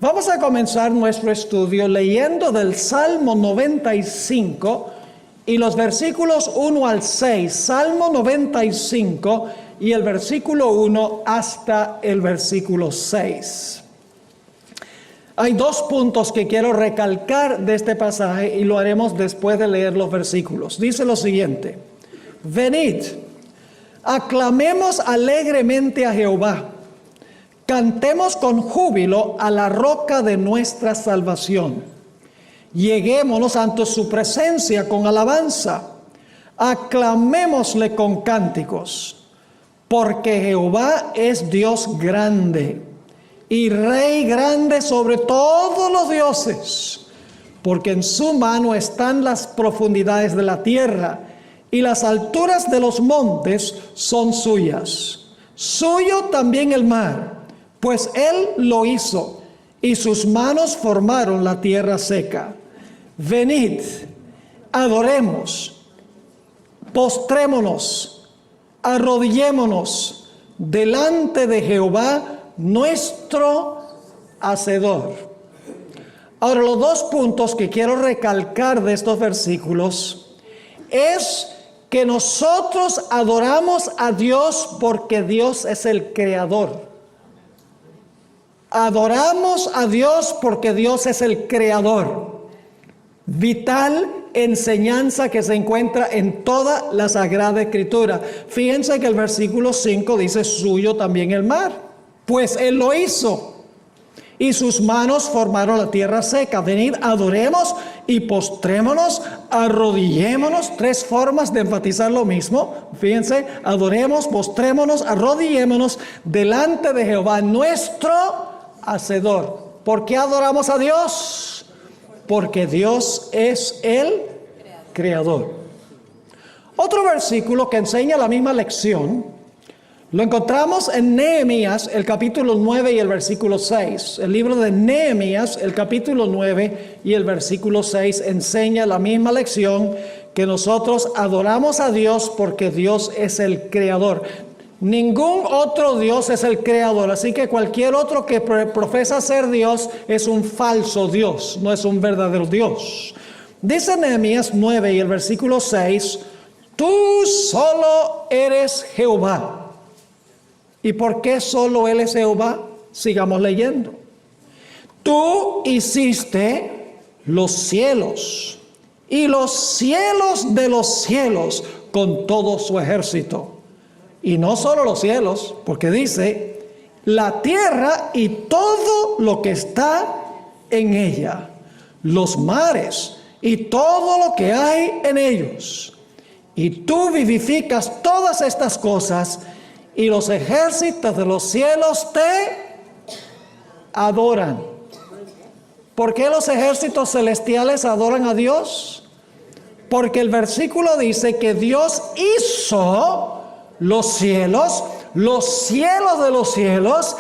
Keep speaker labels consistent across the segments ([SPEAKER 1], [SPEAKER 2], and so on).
[SPEAKER 1] Vamos a comenzar nuestro estudio leyendo del Salmo 95 y los versículos 1 al 6. Salmo 95 y el versículo 1 hasta el versículo 6. Hay dos puntos que quiero recalcar de este pasaje y lo haremos después de leer los versículos. Dice lo siguiente: venid, aclamemos alegremente a Jehová. Cantemos con júbilo a la roca de nuestra salvación. Lleguémonos ante su presencia con alabanza. Aclamémosle con cánticos, porque Jehová es Dios grande y Rey grande sobre todos los dioses, porque en su mano están las profundidades de la tierra y las alturas de los montes son suyas. Suyo también el mar, pues Él lo hizo, y sus manos formaron la tierra seca. Venid, adoremos, postrémonos, arrodillémonos delante de Jehová, nuestro Hacedor. Ahora, los dos puntos que quiero recalcar de estos versículos es que nosotros adoramos a Dios porque Dios es el creador. Adoramos a Dios porque Dios es el creador. Vital enseñanza que se encuentra en toda la Sagrada Escritura. Fíjense que el versículo 5 dice: suyo también el mar, pues Él lo hizo, y sus manos formaron la tierra seca. Venid, adoremos y postrémonos, arrodillémonos. Tres formas de enfatizar lo mismo. Fíjense: adoremos, postrémonos, arrodillémonos delante de Jehová, nuestro Hacedor. ¿Por qué adoramos a Dios? Porque Dios es el creador. Otro versículo que enseña la misma lección lo encontramos en Nehemías, el capítulo 9 y el versículo 6. El libro de Nehemías, el capítulo 9 y el versículo 6 enseña la misma lección, que nosotros adoramos a Dios porque Dios es el creador. Ningún otro Dios es el creador, así que cualquier otro que profesa ser Dios es un falso Dios, no es un verdadero Dios. Dice Nehemías 9 y el versículo 6: tú solo eres Jehová. ¿Y por qué solo Él es Jehová? Sigamos leyendo. Tú hiciste los cielos y los cielos de los cielos con todo su ejército. Y no solo los cielos, porque dice la tierra y todo lo que está en ella, los mares y todo lo que hay en ellos. Y tú vivificas todas estas cosas, y los ejércitos de los cielos te adoran. ¿Por qué los ejércitos celestiales adoran a Dios? Porque el versículo dice que Dios hizo los cielos de los cielos,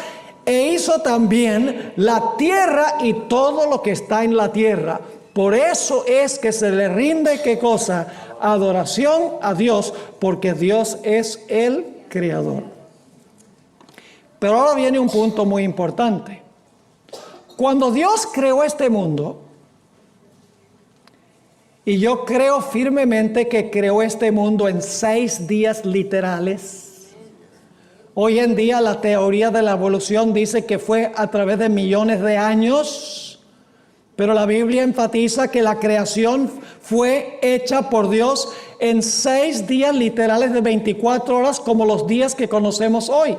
[SPEAKER 1] e hizo también la tierra y todo lo que está en la tierra. Por eso es que se le rinde, ¿qué cosa? Adoración a Dios, porque Dios es el creador. Pero ahora viene un punto muy importante. Cuando Dios creó este mundo, y yo creo firmemente que creó este mundo en 6 días literales. Hoy en día la teoría de la evolución dice que fue a través de millones de años, pero la Biblia enfatiza que la creación fue hecha por Dios en 6 días literales de 24 horas, como los días que conocemos hoy.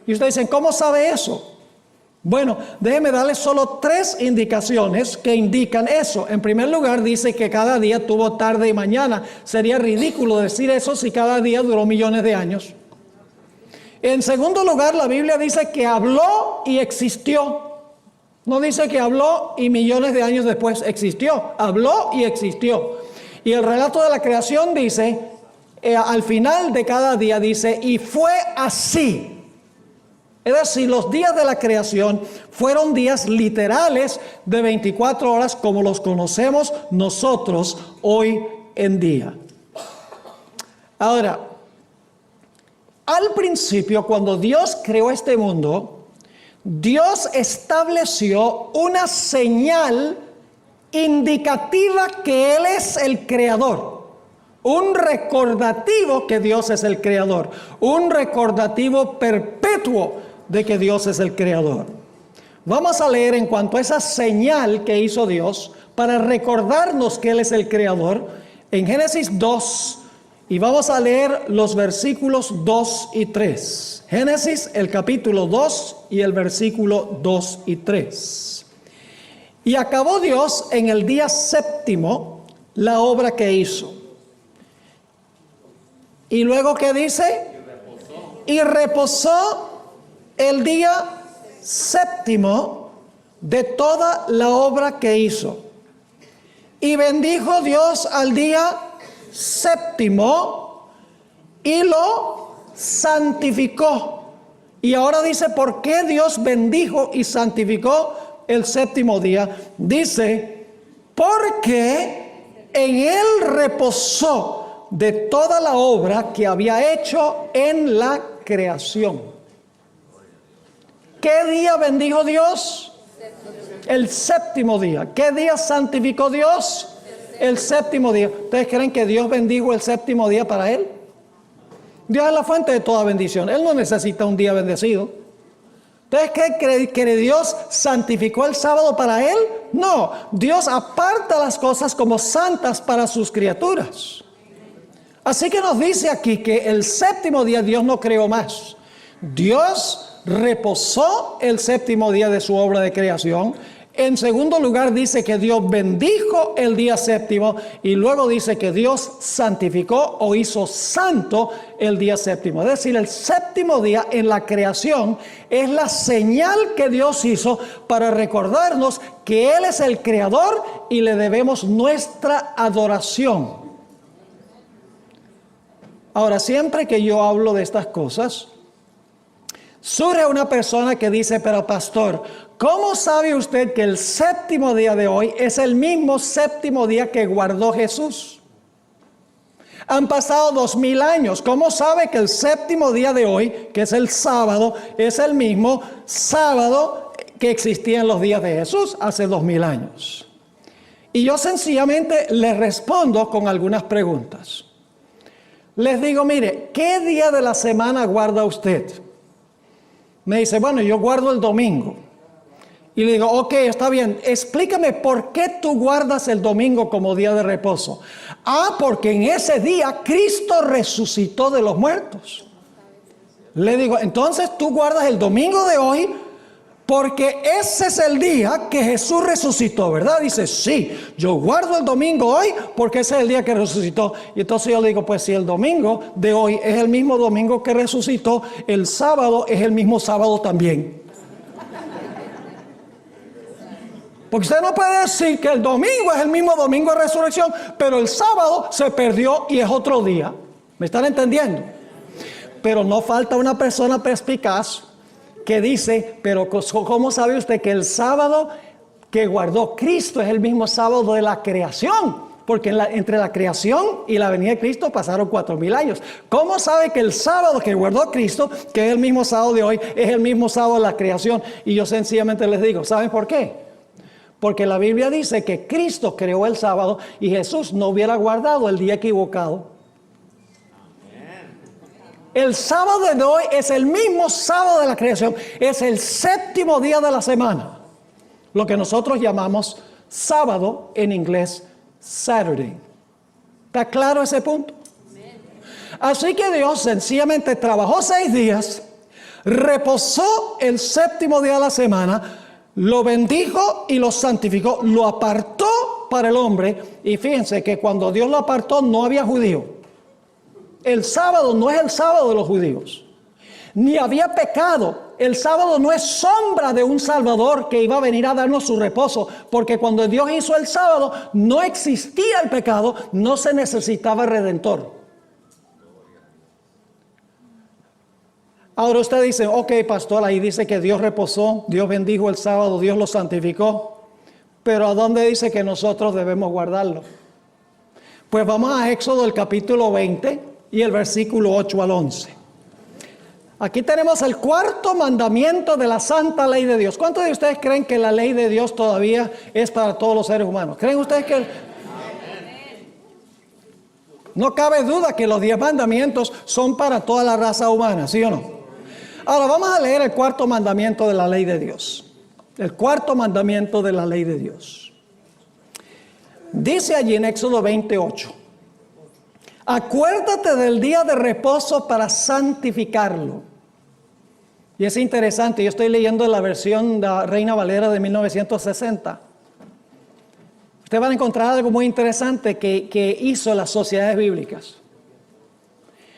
[SPEAKER 1] Y ustedes dicen: ¿cómo sabe eso? Bueno, déjenme darles solo 3 indicaciones que indican eso. En primer lugar, dice que cada día tuvo tarde y mañana. Sería ridículo decir eso si cada día duró millones de años. En segundo lugar, la Biblia dice que habló y existió. No dice que habló y millones de años después existió. Habló y existió. Y el relato de la creación dice, al final de cada día dice: y fue así. Es decir, los días de la creación fueron días literales de 24 horas como los conocemos nosotros hoy en día. Ahora, al principio, cuando Dios creó este mundo, Dios estableció una señal indicativa que Él es el creador. Un recordativo que Dios es el creador. Un recordativo perpetuo de que Dios es el creador. Vamos a leer en cuanto a esa señal que hizo Dios para recordarnos que Él es el creador en Génesis 2, y vamos a leer los versículos 2 y 3. Génesis, el capítulo 2 y el versículo 2 y 3. Y acabó Dios en el día séptimo la obra que hizo. Y luego, ¿qué dice? Y reposó el día séptimo de toda la obra que hizo. Y bendijo Dios al día séptimo y lo santificó. Y ahora dice, ¿por qué Dios bendijo y santificó el séptimo día? Dice, porque en él reposó de toda la obra que había hecho en la creación. ¿Qué día bendijo Dios? El séptimo día. ¿Qué día santificó Dios? El séptimo día. ¿Ustedes creen que Dios bendijo el séptimo día para él? Dios es la fuente de toda bendición. Él no necesita un día bendecido. ¿Ustedes creen que Dios santificó el sábado para él? No. Dios aparta las cosas como santas para sus criaturas. Así que nos dice aquí que el séptimo día Dios no creó más. Dios reposó el séptimo día de su obra de creación. En segundo lugar dice que Dios bendijo el día séptimo, y luego dice que Dios santificó o hizo santo el día séptimo. Es decir, el séptimo día en la creación es la señal que Dios hizo para recordarnos que Él es el creador y le debemos nuestra adoración. Ahora, siempre que yo hablo de estas cosas, surge una persona que dice, pero pastor, ¿cómo sabe usted que el séptimo día de hoy es el mismo séptimo día que guardó Jesús? Han pasado 2000 años. ¿Cómo sabe que el séptimo día de hoy, que es el sábado, es el mismo sábado que existía en los días de Jesús hace 2000 años? Y yo sencillamente les respondo con algunas preguntas. Les digo, mire, ¿qué día de la semana guarda usted? Me dice, bueno, yo guardo el domingo. Y le digo, ok, está bien, explícame por qué tú guardas el domingo como día de reposo. Ah, porque en ese día Cristo resucitó de los muertos. Le digo, entonces tú guardas el domingo de hoy porque ese es el día que Jesús resucitó, ¿verdad? Dice, sí, yo guardo el domingo hoy porque ese es el día que resucitó. Y entonces yo le digo, pues si el domingo de hoy es el mismo domingo que resucitó, el sábado es el mismo sábado también. Porque usted no puede decir que el domingo es el mismo domingo de resurrección, pero el sábado se perdió y es otro día. ¿Me están entendiendo? Pero no falta una persona perspicaz que dice, pero ¿cómo sabe usted que el sábado que guardó Cristo es el mismo sábado de la creación? Porque entre la creación y la venida de Cristo pasaron 4000 años. ¿Cómo sabe que el sábado que guardó Cristo, que es el mismo sábado de hoy, es el mismo sábado de la creación? Y yo sencillamente les digo, ¿saben por qué? Porque la Biblia dice que Cristo creó el sábado y Jesús no hubiera guardado el día equivocado. El sábado de hoy es el mismo sábado de la creación. Es el séptimo día de la semana. Lo que nosotros llamamos sábado en inglés, Saturday. ¿Está claro ese punto? Así que Dios sencillamente trabajó 6 días, reposó el séptimo día de la semana, lo bendijo y lo santificó, lo apartó para el hombre. Y fíjense que cuando Dios lo apartó no había judío. El sábado no es el sábado de los judíos, ni había pecado. El sábado no es sombra de un Salvador que iba a venir a darnos su reposo, porque cuando Dios hizo el sábado no existía el pecado, no se necesitaba redentor. Ahora usted dice, ok, pastor, ahí dice que Dios reposó, Dios bendijo el sábado, Dios lo santificó, pero ¿a dónde dice que nosotros debemos guardarlo? Pues vamos a Éxodo, el capítulo 20 y el versículo 8 al 11. Aquí tenemos el cuarto mandamiento de la santa ley de Dios. ¿Cuántos de ustedes creen que la ley de Dios todavía es para todos los seres humanos? ¿Creen ustedes que no cabe duda que los 10 mandamientos son para toda la raza humana, sí o no? Ahora vamos a leer el cuarto mandamiento de la ley de Dios. El cuarto mandamiento de la ley de Dios. Dice allí en Éxodo 28. Acuérdate del día de reposo para santificarlo. Y es interesante, yo estoy leyendo la versión de la Reina Valera de 1960. Ustedes van a encontrar algo muy interesante que hizo las sociedades bíblicas.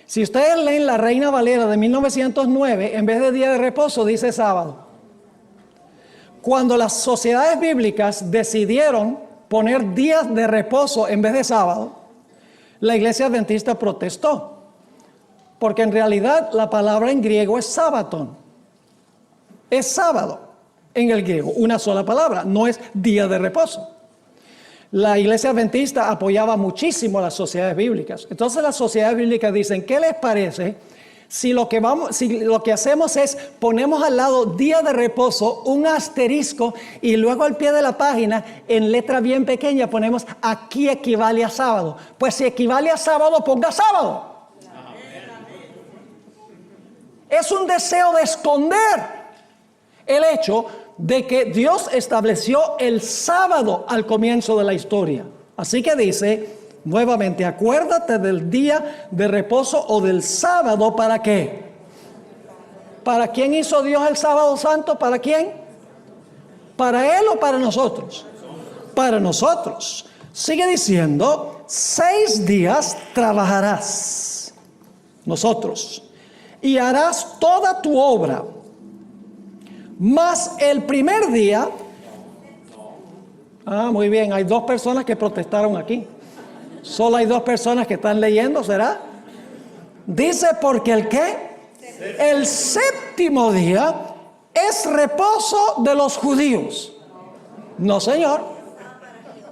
[SPEAKER 1] Si ustedes leen la Reina Valera de 1909, en vez de día de reposo dice sábado. Cuando las sociedades bíblicas decidieron poner días de reposo en vez de sábado, la iglesia adventista protestó. Porque en realidad la palabra en griego es sábaton. Es sábado en el griego, una sola palabra, no es día de reposo. La iglesia adventista apoyaba muchísimo a las sociedades bíblicas. Entonces las sociedades bíblicas dicen, ¿qué les parece si lo que hacemos es ponemos al lado día de reposo un asterisco y luego al pie de la página en letra bien pequeña ponemos aquí equivale a sábado? Pues si equivale a sábado, ponga sábado. Es un deseo de esconder el hecho de que Dios estableció el sábado al comienzo de la historia. Así que dice nuevamente, acuérdate del día de reposo o del sábado. ¿Para qué? ¿Para quién hizo Dios el sábado santo? ¿Para quién? ¿Para Él o para nosotros? Para nosotros. Sigue diciendo, 6 días trabajarás, nosotros, y harás toda tu obra. Mas el primer día, muy bien, hay 2 personas que protestaron aquí. Solo hay 2 personas que están leyendo, ¿será? Dice, porque el ¿qué? El séptimo día es reposo de los judíos. No, señor.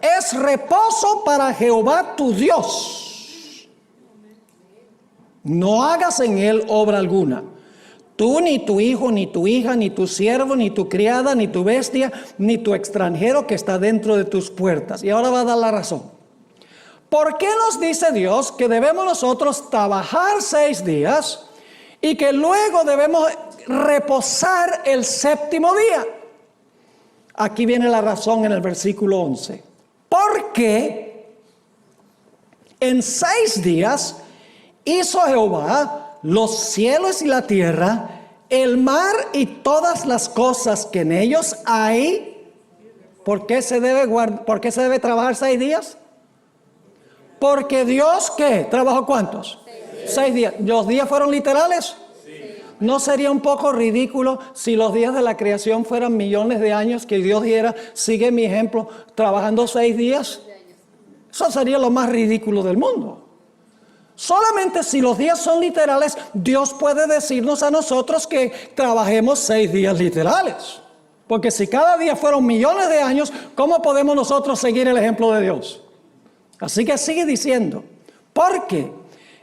[SPEAKER 1] Es reposo para Jehová tu Dios. No hagas en él obra alguna. Tú, ni tu hijo, ni tu hija, ni tu siervo, ni tu criada, ni tu bestia, ni tu extranjero que está dentro de tus puertas. Y ahora va a dar la razón. ¿Por qué nos dice Dios que debemos nosotros trabajar 6 días y que luego debemos reposar el séptimo día? Aquí viene la razón en el versículo 11. Porque en 6 días hizo Jehová los cielos y la tierra, el mar y todas las cosas que en ellos hay. ¿Por qué se debe trabajar 6 días? Porque Dios, ¿qué? ¿Trabajó cuántos? 6 días. ¿Los días fueron literales? ¿No sería un poco ridículo si los días de la creación fueran millones de años, que Dios dijera, sigue mi ejemplo, trabajando 6 días? Eso sería lo más ridículo del mundo. Solamente si los días son literales, Dios puede decirnos a nosotros que trabajemos 6 días literales. Porque si cada día fueron millones de años, ¿cómo podemos nosotros seguir el ejemplo de Dios? Así que sigue diciendo, porque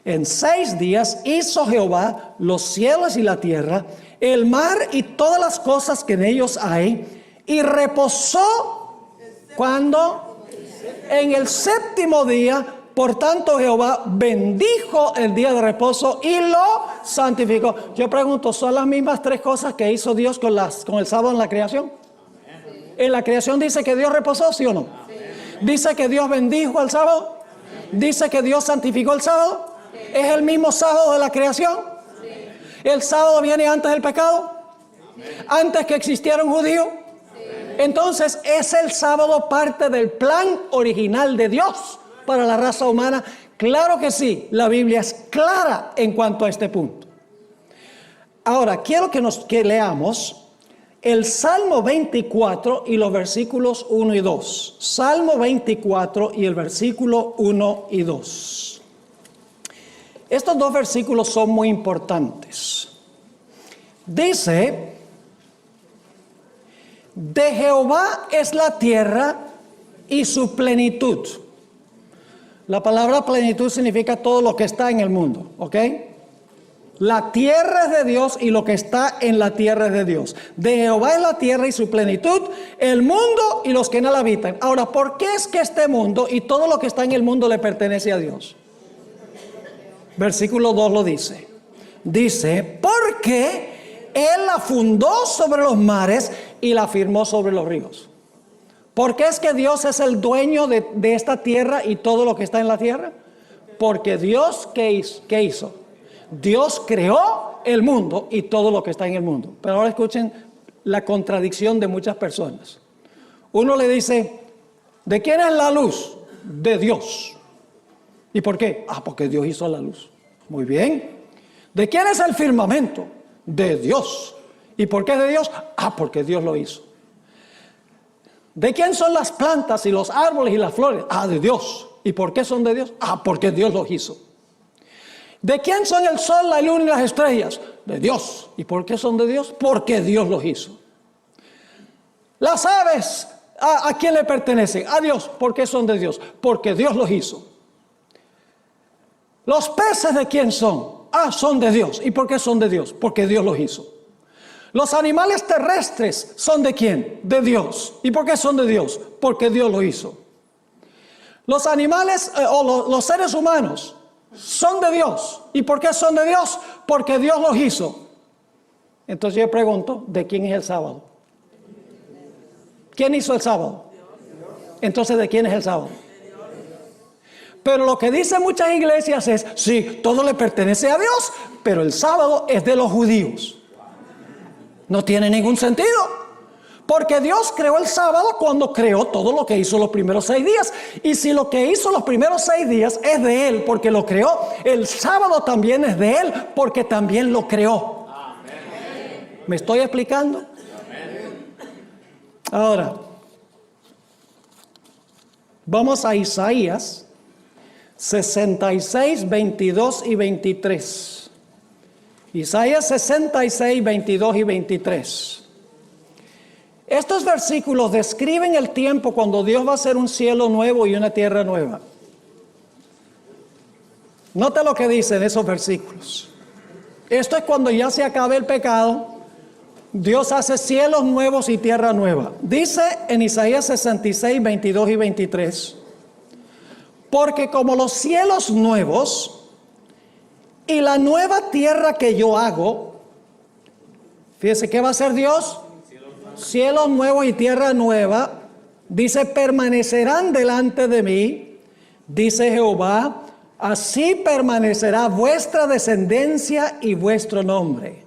[SPEAKER 1] en 6 días hizo Jehová los cielos y la tierra, el mar y todas las cosas que en ellos hay, y reposó, ¿cuándo? En el séptimo día. Por tanto, Jehová bendijo el día de reposo y lo santificó. Yo pregunto, ¿son las mismas 3 cosas que hizo Dios con el sábado en la creación? En la creación dice que Dios reposó, ¿sí o no? Dice que Dios bendijo el sábado. Dice que Dios santificó el sábado. ¿Es el mismo sábado de la creación? ¿El sábado viene antes del pecado? ¿Antes que existiera un judío? Entonces, ¿es el sábado parte del plan original de Dios para la raza humana? Claro que sí, la Biblia es clara en cuanto a este punto. Ahora, quiero que leamos el Salmo 24 y los versículos 1 y 2. Salmo 24 y el versículo 1 y 2. Estos 2 versículos son muy importantes. Dice, de Jehová es la tierra y su plenitud. La palabra plenitud significa todo lo que está en el mundo, ¿ok? La tierra es de Dios y lo que está en la tierra es de Dios. De Jehová es la tierra y su plenitud, el mundo y los que en él habitan. Ahora, ¿por qué es que este mundo y todo lo que está en el mundo le pertenece a Dios? Versículo 2 lo dice. Dice, porque Él la fundó sobre los mares y la firmó sobre los ríos. ¿Por qué es que Dios es el dueño de esta tierra y todo lo que está en la tierra? Porque Dios, ¿qué hizo? Dios creó el mundo y todo lo que está en el mundo. Pero ahora escuchen la contradicción de muchas personas. Uno le dice, ¿de quién es la luz? De Dios. ¿Y por qué? Porque Dios hizo la luz. Muy bien. ¿De quién es el firmamento? De Dios. ¿Y por qué de Dios? Porque Dios lo hizo. ¿De quién son las plantas y los árboles y las flores? De Dios. ¿Y por qué son de Dios? Porque Dios los hizo. ¿De quién son el sol, la luna y las estrellas? De Dios. ¿Y por qué son de Dios? Porque Dios los hizo. Las aves, ¿a quién le pertenecen? A Dios. ¿Por qué son de Dios? Porque Dios los hizo. ¿Los peces de quién son? Son de Dios. ¿Y por qué son de Dios? Porque Dios los hizo. ¿Los animales terrestres son de quién? De Dios. ¿Y por qué son de Dios? Porque Dios lo hizo. Los animales los seres humanos son de Dios. ¿Y por qué son de Dios? Porque Dios los hizo. Entonces yo pregunto, ¿de quién es el sábado? ¿Quién hizo el sábado? Entonces, ¿de quién es el sábado? Pero lo que dicen muchas iglesias es, sí, todo le pertenece a Dios, pero el sábado es de los judíos. No tiene ningún sentido. Porque Dios creó el sábado cuando creó todo lo que hizo los primeros 6 días. Y si lo que hizo los primeros 6 días es de Él porque lo creó, el sábado también es de Él porque también lo creó. Amén. ¿Me estoy explicando? Amén. Ahora, vamos a Isaías 66, 22 y 23. Isaías 66, 22 y 23. Estos versículos describen el tiempo cuando Dios va a hacer un cielo nuevo y una tierra nueva. Note lo que dicen esos versículos. Esto es cuando ya se acabe el pecado. Dios hace cielos nuevos y tierra nueva. Dice en Isaías 66, 22 y 23. Porque como los cielos nuevos y la nueva tierra que yo hago. Fíjese, ¿qué va a hacer Dios? Cielos nuevos y tierra nueva, dice, permanecerán delante de mí, dice Jehová, así permanecerá vuestra descendencia y vuestro nombre.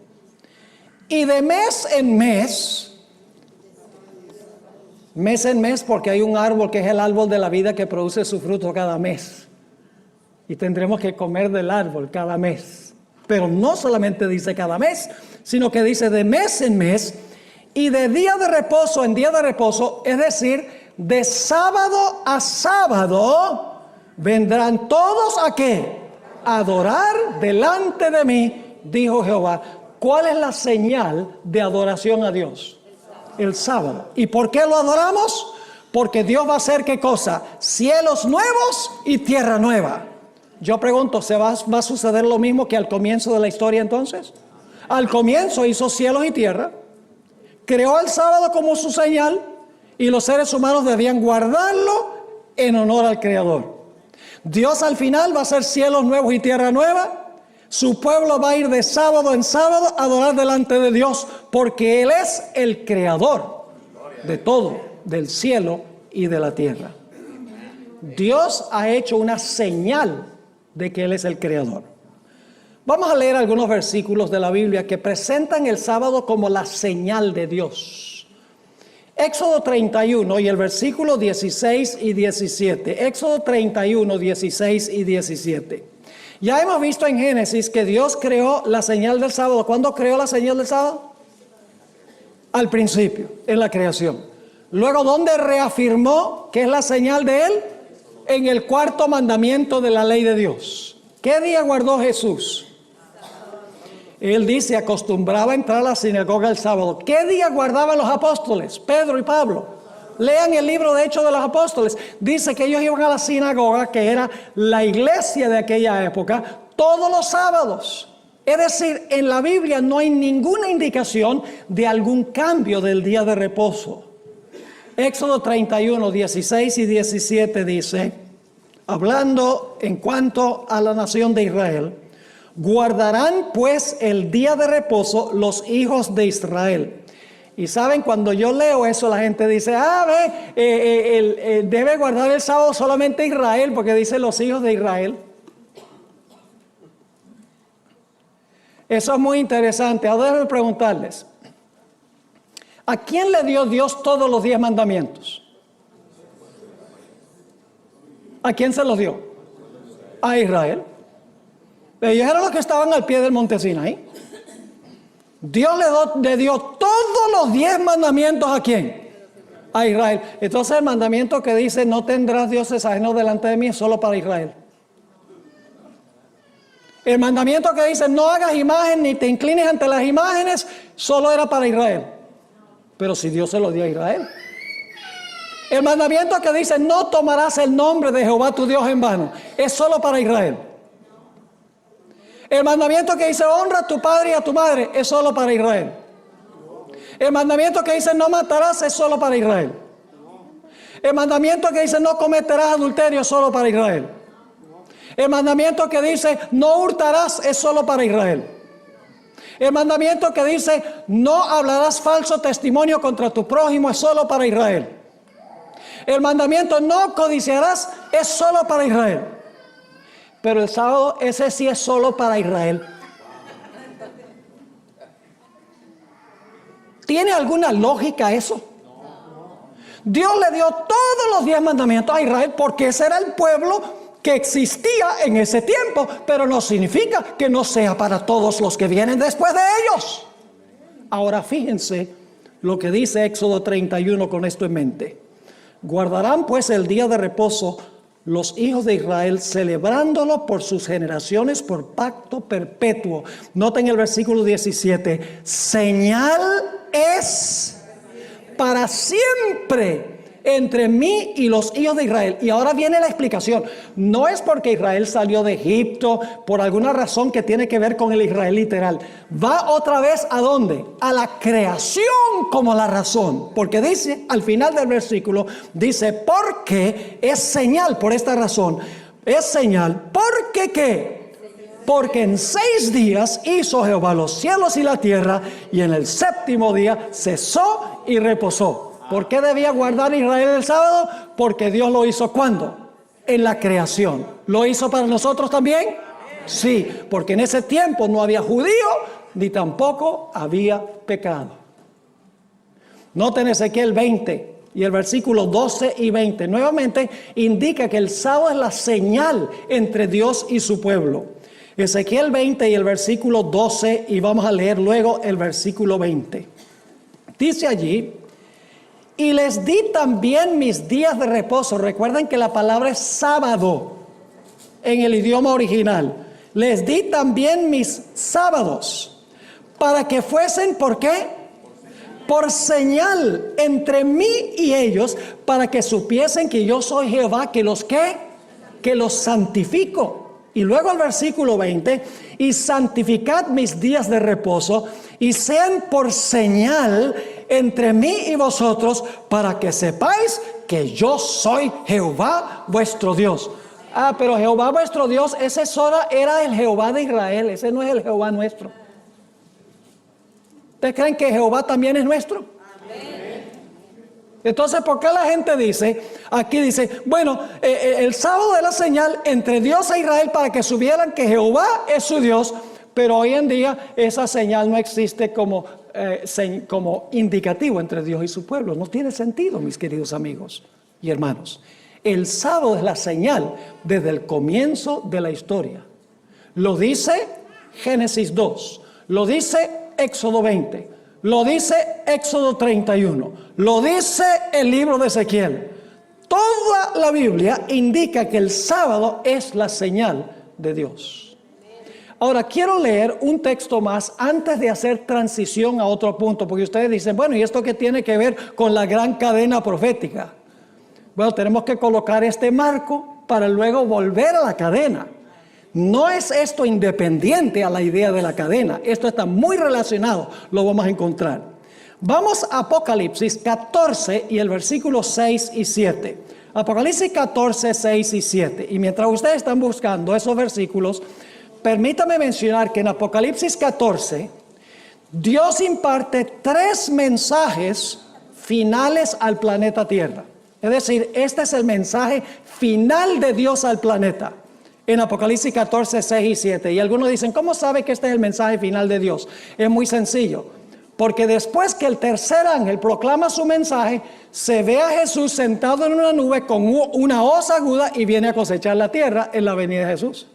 [SPEAKER 1] Y de mes en mes porque hay un árbol que es el árbol de la vida que produce su fruto cada mes. Y tendremos que comer del árbol cada mes. Pero no solamente dice cada mes, sino que dice de mes en mes. Y de día de reposo en día de reposo, es decir, de sábado a sábado, vendrán todos ¿a qué? A adorar delante de mí, dijo Jehová. ¿Cuál es la señal de adoración a Dios? El sábado. ¿Y por qué lo adoramos? Porque Dios va a hacer ¿qué cosa? Cielos nuevos y tierra nueva. Yo pregunto, ¿va a suceder lo mismo que al comienzo de la historia entonces? Al comienzo hizo cielos y tierra. Creó el sábado como su señal y los seres humanos debían guardarlo en honor al Creador. Dios al final va a hacer cielos nuevos y tierra nueva. Su pueblo va a ir de sábado en sábado a adorar delante de Dios porque Él es el Creador de todo, del cielo y de la tierra. Dios ha hecho una señal de que Él es el Creador. Vamos a leer algunos versículos de la Biblia que presentan el sábado como la señal de Dios. Éxodo 31 y el versículo 16 y 17. Éxodo 31, 16 y 17. Ya hemos visto en Génesis que Dios creó la señal del sábado. ¿Cuándo creó la señal del sábado? Al principio, en la creación. Luego, ¿dónde reafirmó que es la señal de Él? En el 4º mandamiento de la ley de Dios. ¿Qué día guardó Jesús? Él dice, acostumbraba a entrar a la sinagoga el sábado. ¿Qué día guardaban los apóstoles? Pedro y Pablo. Lean el libro de Hechos de los Apóstoles. Dice que ellos iban a la sinagoga, que era la iglesia de aquella época, todos los sábados. Es decir, en la Biblia no hay ninguna indicación de algún cambio del día de reposo. Éxodo 31, 16 y 17 dice, hablando en cuanto a la nación de Israel, guardarán pues el día de reposo los hijos de Israel. Y saben, cuando yo leo eso, la gente dice, debe guardar el sábado solamente Israel, porque dice los hijos de Israel. Eso es muy interesante. Ahora déjenme preguntarles, ¿a quién le dio Dios todos los 10 mandamientos? ¿A quién se los dio? A Israel. Ellos eran los que estaban al pie del monte Sinaí. Dios le dio todos los 10 mandamientos ¿a quién? A Israel. Entonces el mandamiento que dice no tendrás dioses ajenos delante de mí es solo para Israel. El mandamiento que dice no hagas imagen ni te inclines ante las imágenes solo era para Israel. Pero si Dios se lo dio a Israel. El mandamiento que dice no tomarás el nombre de Jehová tu Dios en vano es solo para Israel. El mandamiento que dice honra a tu padre y a tu madre es solo para Israel. El mandamiento que dice no matarás es solo para Israel. El mandamiento que dice no cometerás adulterio es solo para Israel. El mandamiento que dice no hurtarás es solo para Israel. El mandamiento que dice no hablarás falso testimonio contra tu prójimo es solo para Israel. El mandamiento no codiciarás es solo para Israel. Pero el sábado ese sí es solo para Israel. ¿Tiene alguna lógica eso? Dios le dio todos los 10 mandamientos a Israel porque ese era el pueblo que existía en ese tiempo, pero no significa que no sea para todos los que vienen después de ellos. Ahora fíjense lo que dice Éxodo 31 con esto en mente. Guardarán pues el día de reposo los hijos de Israel, celebrándolo por sus generaciones por pacto perpetuo. Noten el versículo 17. Señal es para siempre entre mí y los hijos de Israel. Y ahora viene la explicación. No es porque Israel salió de Egipto por alguna razón que tiene que ver con el Israel literal. Va otra vez ¿a dónde? A la creación como la razón. Porque dice, al final del versículo, dice, porque es señal por esta razón. Es señal, ¿porque qué? Porque en 6 días hizo Jehová los cielos y la tierra, y en el 7º día cesó y reposó. ¿Por qué debía guardar Israel el sábado? Porque Dios lo hizo ¿cuándo? En la creación. ¿Lo hizo para nosotros también? Sí, porque en ese tiempo no había judío ni tampoco había pecado. Noten Ezequiel 20 y el versículo 12 y 20. Nuevamente indica que el sábado es la señal entre Dios y su pueblo. Ezequiel 20 y el versículo 12 y vamos a leer luego el versículo 20. Dice allí: y les di también mis días de reposo. Recuerden que la palabra es sábado en el idioma original. Les di también mis sábados para que fuesen, ¿por qué? Por señal entre mí y ellos, para que supiesen que yo soy Jehová, que los ¿qué? Que los santifico. Y luego el versículo 20, y santificad mis días de reposo, y sean por señal entre mí y vosotros, para que sepáis que yo soy Jehová vuestro Dios. Pero Jehová vuestro Dios, ese solo era el Jehová de Israel, ese no es el Jehová nuestro. ¿Ustedes creen que Jehová también es nuestro? Entonces, ¿por qué la gente dice, aquí dice, bueno, el sábado es la señal entre Dios e Israel para que supieran que Jehová es su Dios, pero hoy en día esa señal no existe como indicativo entre Dios y su pueblo? No tiene sentido, mis queridos amigos y hermanos. El sábado es la señal desde el comienzo de la historia. Lo dice Génesis 2, lo dice Éxodo 20. Lo dice Éxodo 31, lo dice el libro de Ezequiel. Toda la Biblia indica que el sábado es la señal de Dios. Ahora quiero leer un texto más antes de hacer transición a otro punto, porque ustedes dicen, bueno, ¿y esto qué tiene que ver con la gran cadena profética? Bueno, tenemos que colocar este marco para luego volver a la cadena. No es esto independiente a la idea de la cadena. Esto está muy relacionado, lo vamos a encontrar. Vamos a Apocalipsis 14 y el versículo 6 y 7. Apocalipsis 14, 6 y 7. Y mientras ustedes están buscando esos versículos, permítame mencionar que en Apocalipsis 14, Dios imparte 3 mensajes finales al planeta Tierra. Es decir, este es el mensaje final de Dios al planeta. En Apocalipsis 14, 6 y 7. Y algunos dicen, ¿cómo sabe que este es el mensaje final de Dios? Es muy sencillo. Porque después que el tercer ángel proclama su mensaje, se ve a Jesús sentado en una nube con una hoz aguda y viene a cosechar la tierra en la venida de Jesús.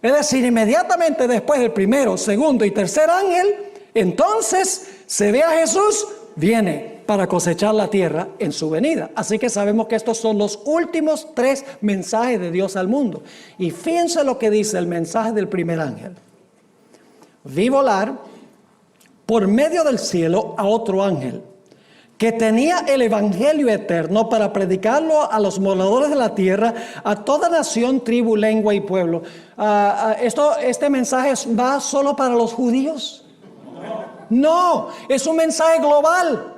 [SPEAKER 1] Es decir, inmediatamente después del primero, segundo y tercer ángel, entonces se ve a Jesús, viene para cosechar la tierra en su venida. Así que sabemos que estos son los últimos 3 mensajes de Dios al mundo. Y fíjense lo que dice el mensaje del primer ángel. Vi volar por medio del cielo a otro ángel que tenía el evangelio eterno para predicarlo a los moradores de la tierra, a toda nación, tribu, lengua y pueblo. ¿Este mensaje va solo para los judíos? No, es un mensaje global.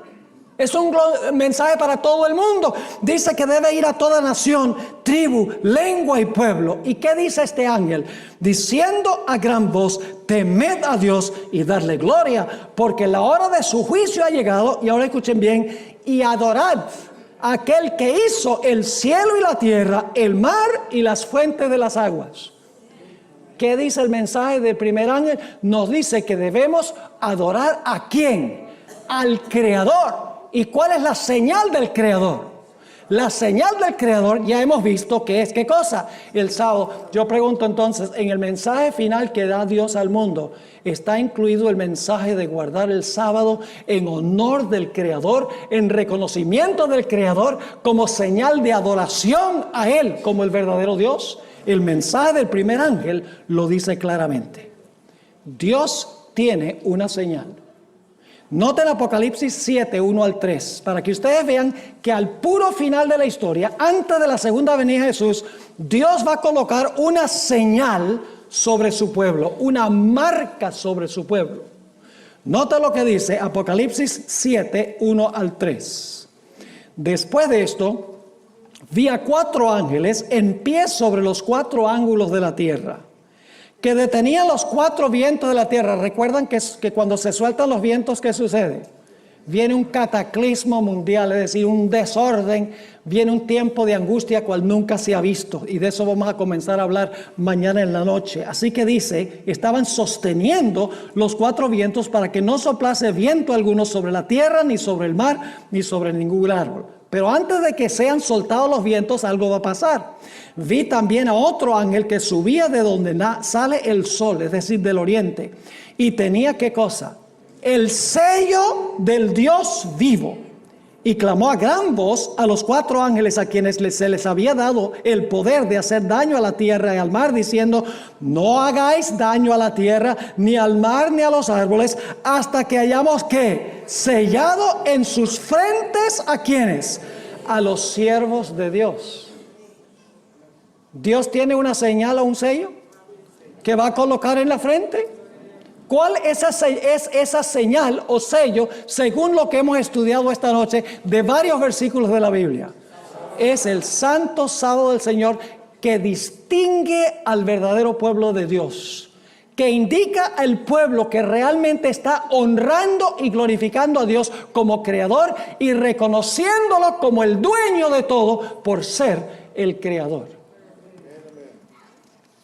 [SPEAKER 1] Es un mensaje para todo el mundo. Dice que debe ir a toda nación, tribu, lengua y pueblo. ¿Y qué dice este ángel? Diciendo a gran voz, temed a Dios y darle gloria, porque la hora de su juicio ha llegado. Y ahora escuchen bien, y adorad a aquel que hizo el cielo y la tierra, el mar y las fuentes de las aguas. ¿Qué dice el mensaje del primer ángel? Nos dice que debemos adorar ¿a quién? Al Creador. ¿Y cuál es la señal del Creador? La señal del Creador ya hemos visto que es ¿qué cosa? El sábado. Yo pregunto entonces, en el mensaje final que da Dios al mundo, ¿está incluido el mensaje de guardar el sábado en honor del Creador, en reconocimiento del Creador, como señal de adoración a Él como el verdadero Dios? El mensaje del primer ángel lo dice claramente. Dios tiene una señal. Noten Apocalipsis 7, 1 al 3, para que ustedes vean que al puro final de la historia, antes de la segunda venida de Jesús, Dios va a colocar una señal sobre su pueblo, una marca sobre su pueblo. Noten lo que dice Apocalipsis 7, 1 al 3. Después de esto, vi a 4 ángeles en pie sobre los 4 ángulos de la tierra, que detenían los 4 vientos de la tierra. Recuerdan que cuando se sueltan los vientos, ¿qué sucede? Viene un cataclismo mundial, es decir, un desorden, viene un tiempo de angustia cual nunca se ha visto. Y de eso vamos a comenzar a hablar mañana en la noche. Así que dice, estaban sosteniendo los 4 vientos para que no soplase viento alguno sobre la tierra, ni sobre el mar, ni sobre ningún árbol. Pero antes de que sean soltados los vientos, algo va a pasar. Vi también a otro ángel que subía de donde sale el sol, es decir, del oriente. Y tenía, ¿qué cosa? El sello del Dios vivo. Y clamó a gran voz a los 4 ángeles a quienes se les había dado el poder de hacer daño a la tierra y al mar, diciendo, no hagáis daño a la tierra, ni al mar, ni a los árboles, hasta que hayamos, ¿qué? Sellado en sus frentes, ¿a quiénes? A los siervos de Dios. ¿Dios tiene una señal o un sello que va a colocar en la frente? ¿Cuál es esa señal o sello según lo que hemos estudiado esta noche de varios versículos de la Biblia? Es el santo sábado del Señor que distingue al verdadero pueblo de Dios, que indica al pueblo que realmente está honrando y glorificando a Dios como creador y reconociéndolo como el dueño de todo por ser el creador.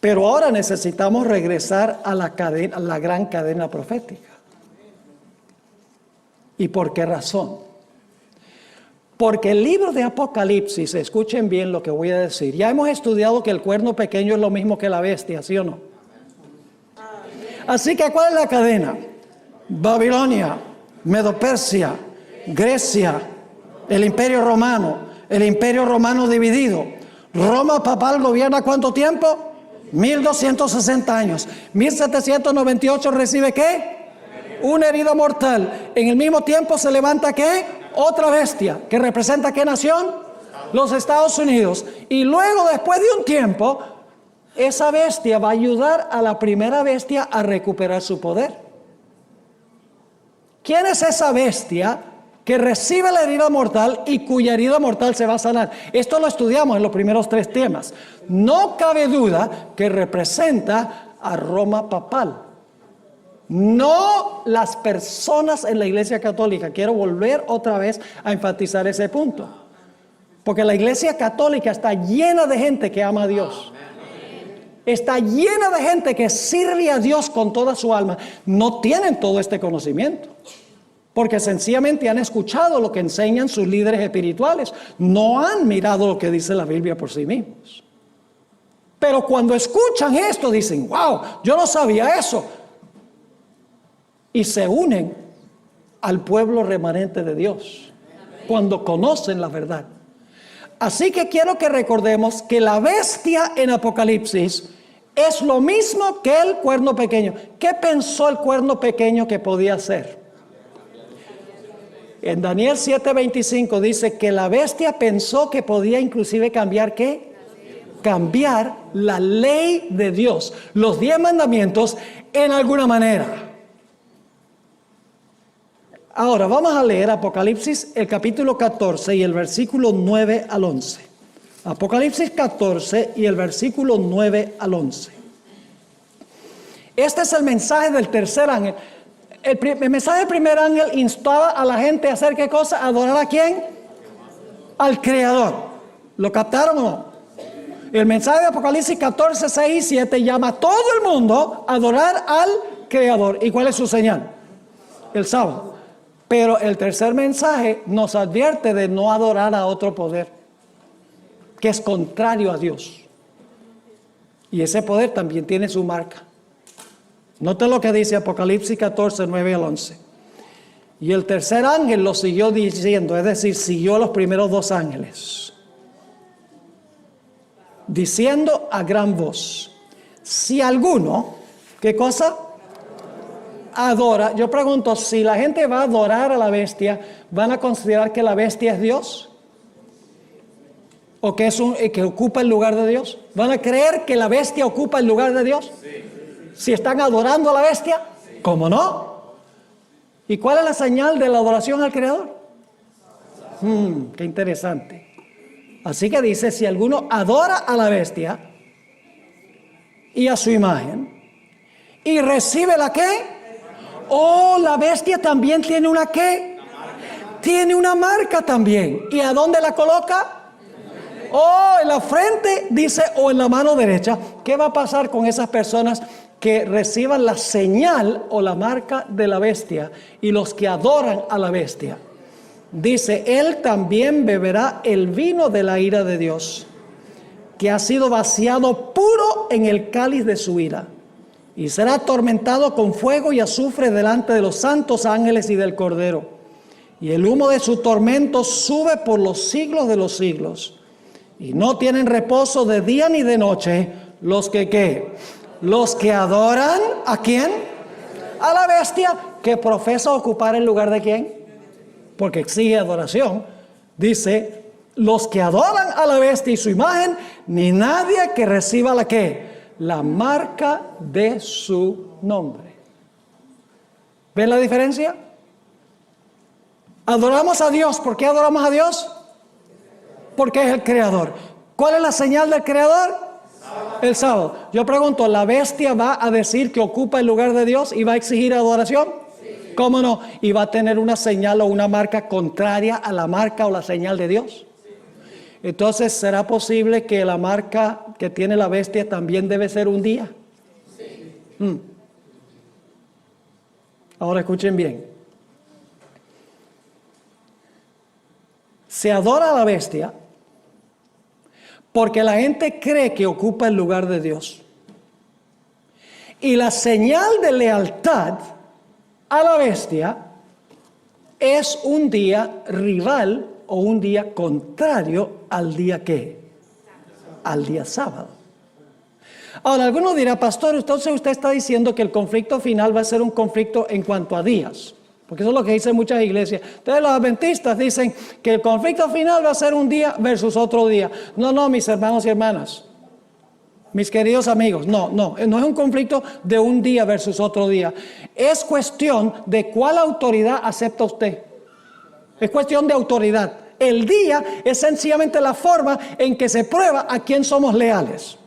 [SPEAKER 1] Pero ahora necesitamos regresar a la gran cadena profética. ¿Y por qué razón? Porque el libro de Apocalipsis, escuchen bien lo que voy a decir. Ya hemos estudiado que el cuerno pequeño es lo mismo que la bestia, ¿sí o no? Así que, ¿cuál es la cadena? Babilonia, Medo-Persia, Grecia, el Imperio Romano dividido. Roma papal gobierna ¿cuánto tiempo? 1260 años. 1798 recibe ¿qué? Una herida mortal. En el mismo tiempo se levanta ¿qué? Otra bestia. ¿Que representa qué nación? Los Estados Unidos. Y luego, después de un tiempo, esa bestia va a ayudar a la primera bestia a recuperar su poder. ¿Quién es esa bestia que recibe la herida mortal y cuya herida mortal se va a sanar? Esto lo estudiamos en los primeros 3 temas. No cabe duda que representa a Roma papal. No las personas en la Iglesia Católica. Quiero volver otra vez a enfatizar ese punto. Porque la Iglesia Católica está llena de gente que ama a Dios. Está llena de gente que sirve a Dios con toda su alma. No tienen todo este conocimiento. Porque sencillamente han escuchado lo que enseñan sus líderes espirituales. No han mirado lo que dice la Biblia por sí mismos. Pero cuando escuchan esto dicen, wow, yo no sabía eso. Y se unen al pueblo remanente de Dios cuando conocen la verdad. Así que quiero que recordemos que la bestia en Apocalipsis es lo mismo que el cuerno pequeño. ¿Qué pensó el cuerno pequeño que podía hacer? En Daniel 7:25 dice que la bestia pensó que podía inclusive cambiar ¿qué? Cambiar la ley de Dios, los 10 mandamientos en alguna manera. Ahora vamos a leer Apocalipsis, el capítulo 14 y el versículo 9 al 11. Apocalipsis 14 y el versículo 9 al 11. Este es el mensaje del tercer ángel. El mensaje del primer ángel instaba a la gente a hacer ¿qué cosa? ¿Adorar a quién? Al Creador. ¿Lo captaron o no? El mensaje de Apocalipsis 14, 6 y 7 llama a todo el mundo a adorar al Creador. ¿Y cuál es su señal? El sábado. Pero el tercer mensaje nos advierte de no adorar a otro poder, que es contrario a Dios. Y ese poder también tiene su marca. Note lo que dice Apocalipsis 14, 9 al 11. Y el tercer ángel lo siguió diciendo, es decir, siguió a los primeros 2 ángeles, diciendo a gran voz, si alguno, ¿qué cosa? Adora. Yo pregunto, si la gente va a adorar a la bestia, ¿van a considerar que la bestia es Dios? ¿O que que ocupa el lugar de Dios? ¿Van a creer que la bestia ocupa el lugar de Dios? Sí. Si están adorando a la bestia, sí. ¿Cómo no? ¿Y cuál es la señal de la adoración al Creador? Qué interesante. Así que dice, si alguno adora a la bestia y a su imagen y recibe la ¿qué? Oh, la bestia también tiene una ¿qué? Tiene una marca también. ¿Y a dónde la coloca? Oh, en la frente, dice, o en la mano derecha. ¿Qué va a pasar con esas personas que reciban la señal o la marca de la bestia y los que adoran a la bestia? Dice, él también beberá el vino de la ira de Dios, que ha sido vaciado puro en el cáliz de su ira. Y será atormentado con fuego y azufre delante de los santos ángeles y del Cordero. Y el humo de su tormento sube por los siglos de los siglos. Y no tienen reposo de día ni de noche los que ¿qué? Los que adoran ¿a quién? A la bestia que profesa ocupar el lugar de ¿quién? Porque exige adoración. Dice, los que adoran a la bestia y su imagen, ni nadie que reciba la ¿qué? La marca de su nombre. ¿Ven la diferencia? Adoramos a Dios. ¿Por qué adoramos a Dios? Porque es el Creador. ¿Cuál es la señal del Creador? El sábado. Yo pregunto, ¿la bestia va a decir que ocupa el lugar de Dios y va a exigir adoración? Sí. ¿Cómo no? ¿Y va a tener una señal o una marca contraria a la marca o la señal de Dios? Entonces, ¿será posible que la marca que tiene la bestia también debe ser un día? Sí. Ahora escuchen bien. Se adora a la bestia porque la gente cree que ocupa el lugar de Dios. Y la señal de lealtad a la bestia es un día rival o un día contrario al día ¿qué? Al día sábado. Ahora, alguno dirá, pastor, entonces usted está diciendo que el conflicto final va a ser un conflicto en cuanto a días. Porque eso es lo que dicen muchas iglesias. Entonces los adventistas dicen que el conflicto final va a ser un día versus otro día. No, mis hermanos y hermanas. Mis queridos amigos, no es un conflicto de un día versus otro día. Es cuestión de cuál autoridad acepta usted. Es cuestión de autoridad. El día es sencillamente la forma en que se prueba a quién somos leales.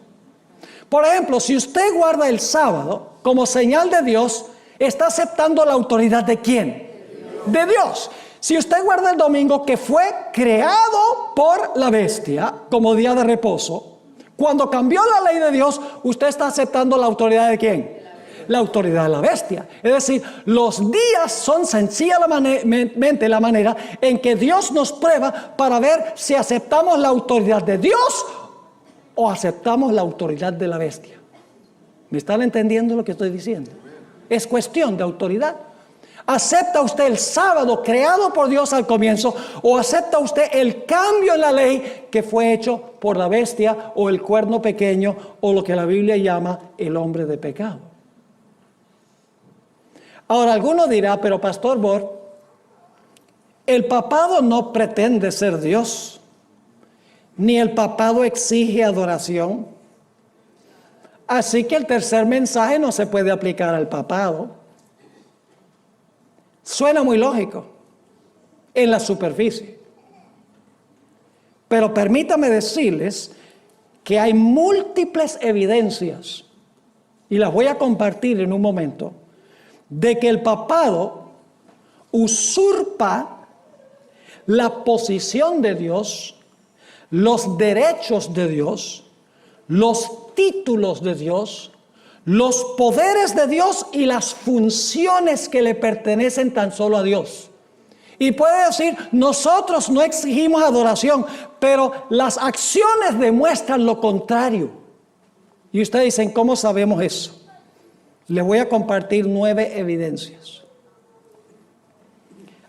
[SPEAKER 1] Por ejemplo, si usted guarda el sábado como señal de Dios, ¿está aceptando la autoridad de quién? De Dios. Si usted guarda el domingo, que fue creado por la bestia como día de reposo, cuando cambió la ley de Dios, usted está aceptando la autoridad de quién? La autoridad de la bestia. Es decir, los días son sencillamente la manera en que Dios nos prueba para ver si aceptamos la autoridad de Dios o aceptamos la autoridad de la bestia. ¿Me están entendiendo lo que estoy diciendo? Es cuestión de autoridad. ¿Acepta usted el sábado creado por Dios al comienzo o acepta usted el cambio en la ley que fue hecho por la bestia o el cuerno pequeño o lo que la Biblia llama el hombre de pecado? Ahora, alguno dirá, pero Pastor Bor, el papado no pretende ser Dios, ni el papado exige adoración. Así que el tercer mensaje no se puede aplicar al papado. Suena muy lógico en la superficie. Pero permítame decirles que hay múltiples evidencias, y las voy a compartir en un momento, de que el papado usurpa la posición de Dios, los derechos de Dios, los títulos de Dios, los poderes de Dios y las funciones que le pertenecen tan solo a Dios. Y puede decir, nosotros no exigimos adoración, pero las acciones demuestran lo contrario. Y ustedes dicen, ¿cómo sabemos eso? Les voy a compartir 9 evidencias.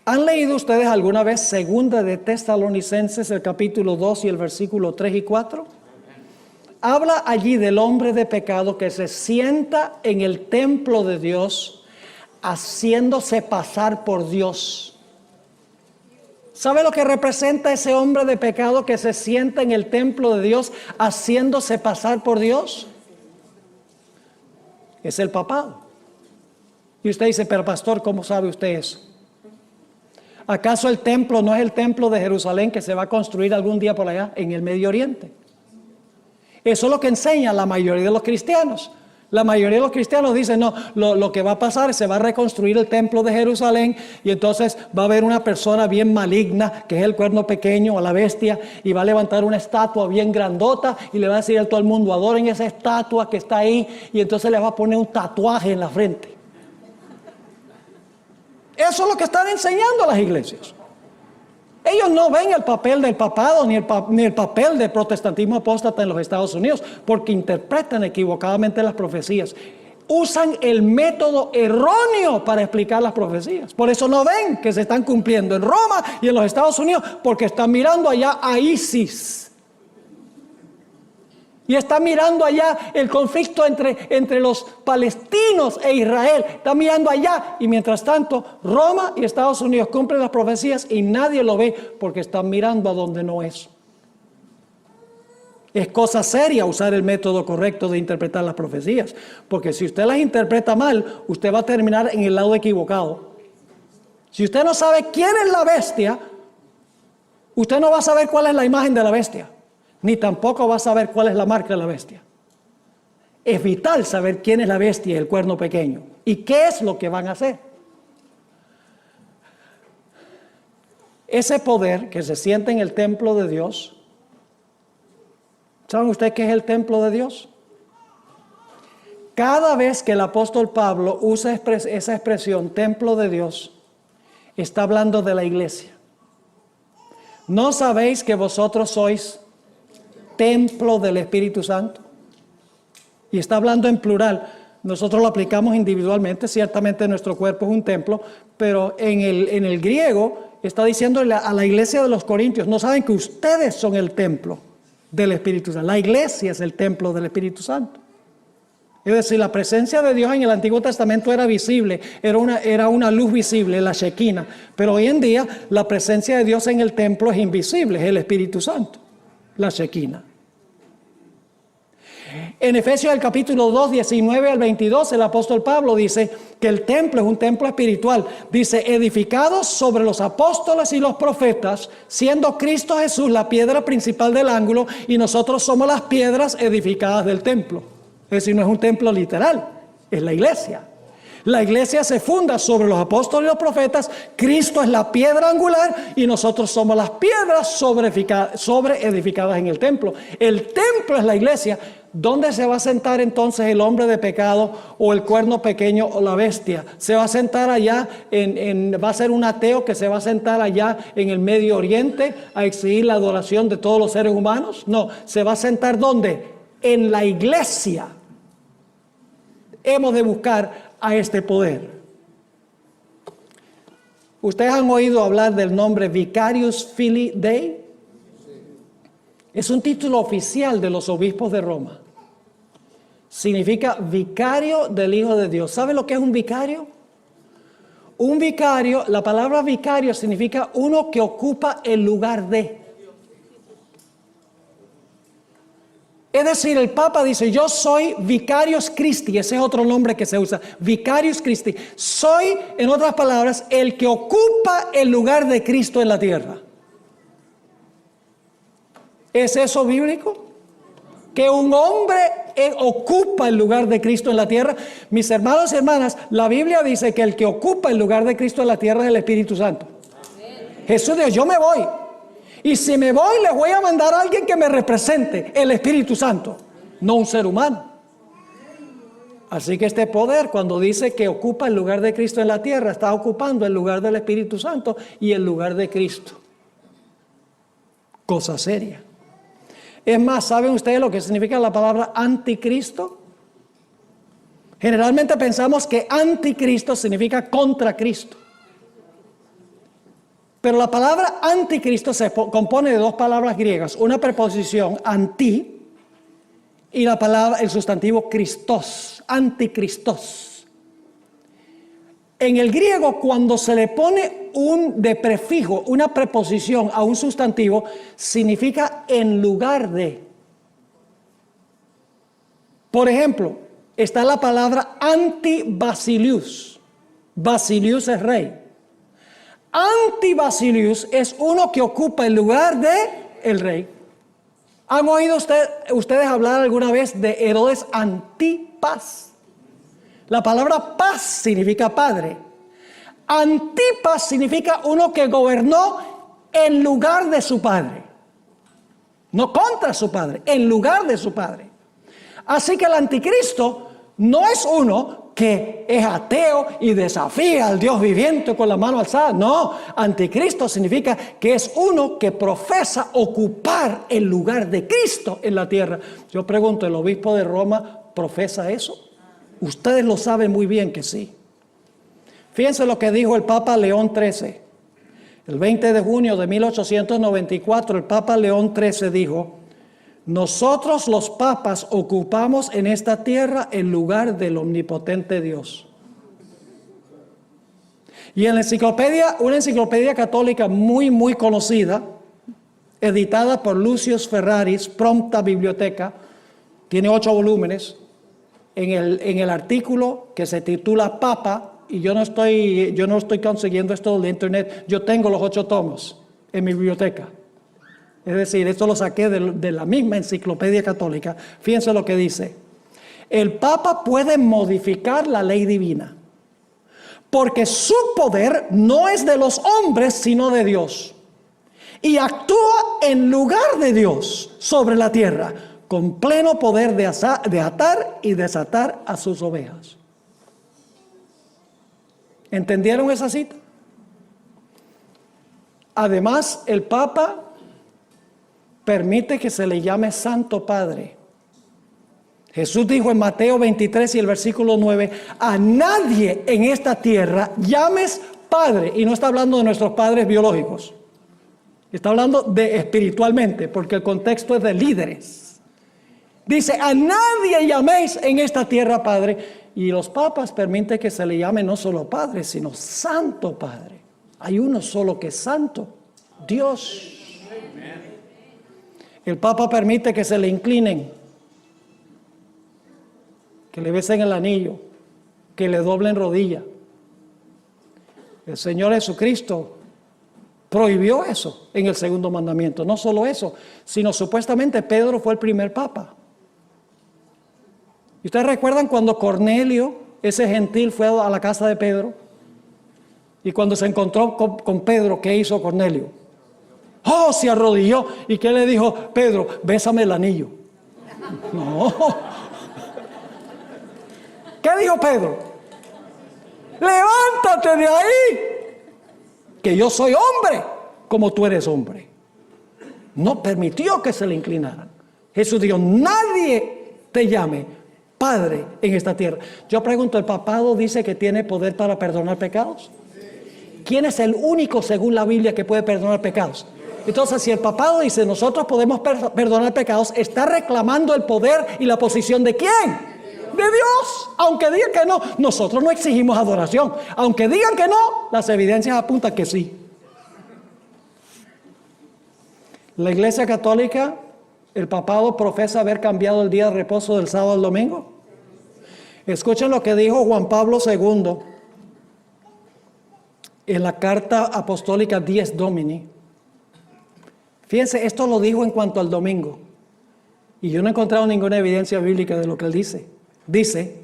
[SPEAKER 1] ¿Han leído ustedes alguna vez Segunda de Tesalonicenses, el capítulo 2 y el versículo 3 y 4? Habla allí del hombre de pecado que se sienta en el templo de Dios haciéndose pasar por Dios. ¿Sabe lo que representa ese hombre de pecado que se sienta en el templo de Dios haciéndose pasar por Dios? Es el papado. Y usted dice, pero pastor, ¿cómo sabe usted eso? ¿Acaso el templo no es el templo de Jerusalén que se va a construir algún día por allá en el Medio Oriente? Eso es lo que enseña la mayoría de los cristianos. La mayoría de los cristianos dicen, no, lo que va a pasar es se va a reconstruir el templo de Jerusalén y entonces va a haber una persona bien maligna, que es el cuerno pequeño o la bestia, y va a levantar una estatua bien grandota y le va a decir a todo el mundo, adoren esa estatua que está ahí, y entonces le va a poner un tatuaje en la frente. Eso es lo que están enseñando las iglesias. Ellos no ven el papel del papado ni el papel del protestantismo apóstata en los Estados Unidos, porque interpretan equivocadamente las profecías. Usan el método erróneo para explicar las profecías. Por eso no ven que se están cumpliendo en Roma y en los Estados Unidos, porque están mirando allá a ISIS. Y está mirando allá el conflicto entre los palestinos e Israel. Está mirando allá y mientras tanto Roma y Estados Unidos cumplen las profecías y nadie lo ve porque están mirando a donde no es. Es cosa seria usar el método correcto de interpretar las profecías, porque si usted las interpreta mal, usted va a terminar en el lado equivocado. Si usted no sabe quién es la bestia, usted no va a saber cuál es la imagen de la bestia. Ni tampoco va a saber cuál es la marca de la bestia. Es vital saber quién es la bestia y el cuerno pequeño. ¿Y qué es lo que van a hacer? Ese poder que se siente en el templo de Dios, ¿saben ustedes qué es el templo de Dios? Cada vez que el apóstol Pablo usa esa expresión, templo de Dios, está hablando de la iglesia. ¿No sabéis que vosotros sois templo del Espíritu Santo? Y está hablando en plural. Nosotros lo aplicamos individualmente, ciertamente nuestro cuerpo es un templo, pero en el griego está diciendo a la iglesia de los Corintios, no saben que ustedes son el templo del Espíritu Santo. La iglesia es el templo del Espíritu Santo. Es decir, la presencia de Dios en el Antiguo Testamento era visible, era una luz visible, la Shekinah, pero hoy en día la presencia de Dios en el templo es invisible, es el Espíritu Santo. La Shekinah. En Efesios el capítulo 2, 19 al 22, el apóstol Pablo dice que el templo es un templo espiritual. Dice, edificados sobre los apóstoles y los profetas, siendo Cristo Jesús la piedra principal del ángulo, y nosotros somos las piedras edificadas del templo. Es decir, no es un templo literal, es la iglesia. La iglesia se funda sobre los apóstoles y los profetas, Cristo es la piedra angular y nosotros somos las piedras sobre edificadas en el templo. El templo es la iglesia. ¿Dónde se va a sentar entonces el hombre de pecado o el cuerno pequeño o la bestia? ¿Se va a sentar allá, va a ser un ateo que se va a sentar allá en el Medio Oriente a exigir la adoración de todos los seres humanos? No, se va a sentar ¿dónde? En la iglesia. Hemos de buscar a este poder. ¿Ustedes han oído hablar del nombre Vicarius Filii Dei? Es un título oficial de los obispos de Roma. Significa vicario del Hijo de Dios. ¿Sabe lo que es un vicario? Un vicario, la palabra vicario significa uno que ocupa el lugar de. Es decir, el Papa dice, yo soy Vicarius Christi, ese es otro nombre que se usa, Vicarius Christi. Soy, en otras palabras, el que ocupa el lugar de Cristo en la tierra. ¿Es eso bíblico? Que un hombre ocupa el lugar de Cristo en la tierra. Mis hermanos y hermanas, la Biblia dice que el que ocupa el lugar de Cristo en la tierra es el Espíritu Santo. Jesús dijo, yo me voy. Y si me voy, les voy a mandar a alguien que me represente, el Espíritu Santo, no un ser humano. Así que este poder, cuando dice que ocupa el lugar de Cristo en la tierra, está ocupando el lugar del Espíritu Santo y el lugar de Cristo. Cosa seria. Es más, ¿saben ustedes lo que significa la palabra anticristo? Generalmente pensamos que anticristo significa contra Cristo. Pero la palabra anticristo se compone de dos palabras griegas, una preposición anti y la palabra, el sustantivo Christos, anticristos. En el griego, cuando se le pone un de prefijo, una preposición a un sustantivo, significa en lugar de. Por ejemplo, está la palabra anti-basilius. Basilius es rey. Anti-basilius es uno que ocupa el lugar de el rey. ¿Han oído ustedes hablar alguna vez de Herodes Antipas? La palabra paz significa padre. Antipas significa uno que gobernó en lugar de su padre. No contra su padre, en lugar de su padre. Así que el anticristo no es uno que es ateo y desafía al Dios viviente con la mano alzada. No, anticristo significa que es uno que profesa ocupar el lugar de Cristo en la tierra. Yo pregunto, ¿el obispo de Roma profesa eso? Ustedes lo saben muy bien que sí. Fíjense lo que dijo el Papa León XIII. El 20 de junio de 1894, el Papa León XIII dijo: nosotros los papas ocupamos en esta tierra el lugar del omnipotente Dios. Y en la enciclopedia, una enciclopedia católica muy conocida, editada por Lucius Ferraris, Prompta Biblioteca, tiene 8 volúmenes, en el artículo que se titula Papa, y yo no estoy consiguiendo esto de internet, yo tengo los 8 tomos en mi biblioteca. Es decir, esto lo saqué de la misma enciclopedia católica. Fíjense lo que dice. El Papa puede modificar la ley divina, porque su poder no es de los hombres, sino de Dios. Y actúa en lugar de Dios sobre la tierra, con pleno poder de atar y desatar a sus ovejas. ¿Entendieron esa cita? Además, el Papa permite que se le llame Santo Padre. Jesús dijo en Mateo 23 y el versículo 9, a nadie en esta tierra llames Padre. Y no está hablando de nuestros padres biológicos. Está hablando de espiritualmente, porque el contexto es de líderes. Dice, a nadie llaméis en esta tierra Padre. Y los papas permiten que se le llame no solo Padre, sino Santo Padre. Hay uno solo que es santo, Dios. El Papa permite que se le inclinen que le besen el anillo, que le doblen rodilla. El Señor Jesucristo prohibió eso en el segundo mandamiento. No solo eso, sino supuestamente Pedro fue el primer papa. ¿Y ustedes recuerdan cuando Cornelio, ese gentil, fue a la casa de Pedro? Y cuando se encontró con Pedro, ¿qué hizo Cornelio? ¡Oh! Se arrodilló. ¿Y qué le dijo Pedro? Bésame el anillo. No. ¿Qué dijo Pedro? Levántate de ahí, que yo soy hombre como tú eres hombre. No permitió que se le inclinaran. Jesús dijo, nadie te llame Padre en esta tierra. Yo pregunto, ¿el papado dice que tiene poder para perdonar pecados? ¿Quién es el único, según la Biblia, que puede perdonar pecados? Entonces, si el papado dice, nosotros podemos perdonar pecados, está reclamando el poder y la posición ¿de quién? De Dios. Aunque digan que no, nosotros no exigimos adoración. Aunque digan que no, las evidencias apuntan que sí. La Iglesia Católica, el papado profesa haber cambiado el día de reposo del sábado al domingo. Escuchen lo que dijo Juan Pablo II en la carta apostólica Dies Domini. Fíjense, esto lo dijo en cuanto al domingo. Y yo no he encontrado ninguna evidencia bíblica de lo que él dice. Dice,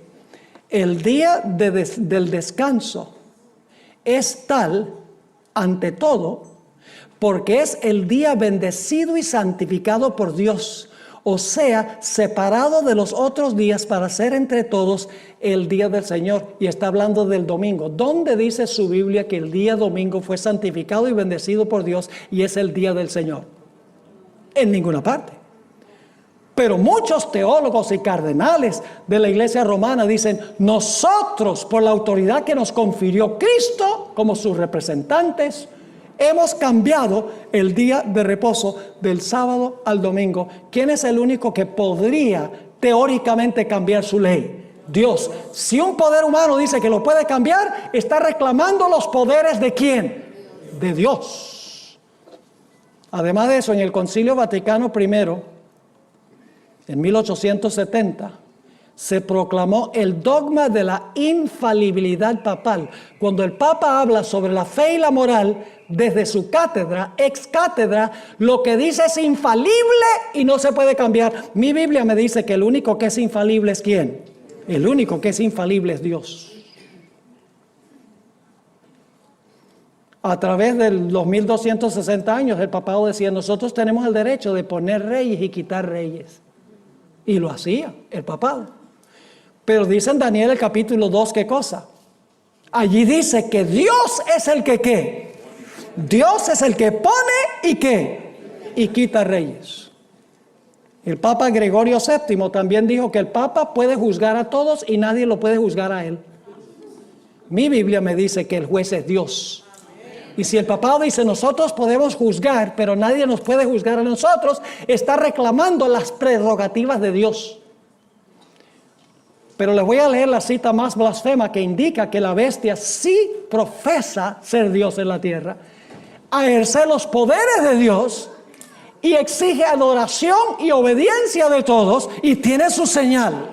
[SPEAKER 1] el día del descanso es tal, ante todo, porque es el día bendecido y santificado por Dios, o sea, separado de los otros días para ser entre todos el día del Señor. Y está hablando del domingo. ¿Dónde dice su Biblia que el día domingo fue santificado y bendecido por Dios y es el día del Señor? En ninguna parte. Pero muchos teólogos y cardenales de la Iglesia romana dicen, nosotros, por la autoridad que nos confirió Cristo como sus representantes, hemos cambiado el día de reposo del sábado al domingo. ¿Quién es el único que podría teóricamente cambiar su ley? Dios. Si un poder humano dice que lo puede cambiar, está reclamando los poderes ¿de quién? De Dios. Además de eso, en el Concilio Vaticano I, en 1870, se proclamó el dogma de la infalibilidad papal. Cuando el Papa habla sobre la fe y la moral, desde su cátedra, ex cátedra, lo que dice es infalible y no se puede cambiar. Mi Biblia me dice que el único que es infalible es ¿quién? El único que es infalible es Dios. A través de los 1260 años, el papado decía, nosotros tenemos el derecho de poner reyes y quitar reyes. Y lo hacía el papado. Pero dice en Daniel el capítulo 2, ¿qué cosa? Allí dice que Dios es el que ¿qué? Dios es el que pone y ¿qué? Y quita reyes. El Papa Gregorio VII también dijo que el Papa puede juzgar a todos y nadie lo puede juzgar a él. Mi Biblia me dice que el juez es Dios. Y si el papado dice nosotros podemos juzgar, pero nadie nos puede juzgar a nosotros, está reclamando las prerrogativas de Dios. Pero les voy a leer la cita más blasfema que indica que la bestia sí profesa ser Dios en la tierra, a ejercer los poderes de Dios y exige adoración y obediencia de todos y tiene su señal.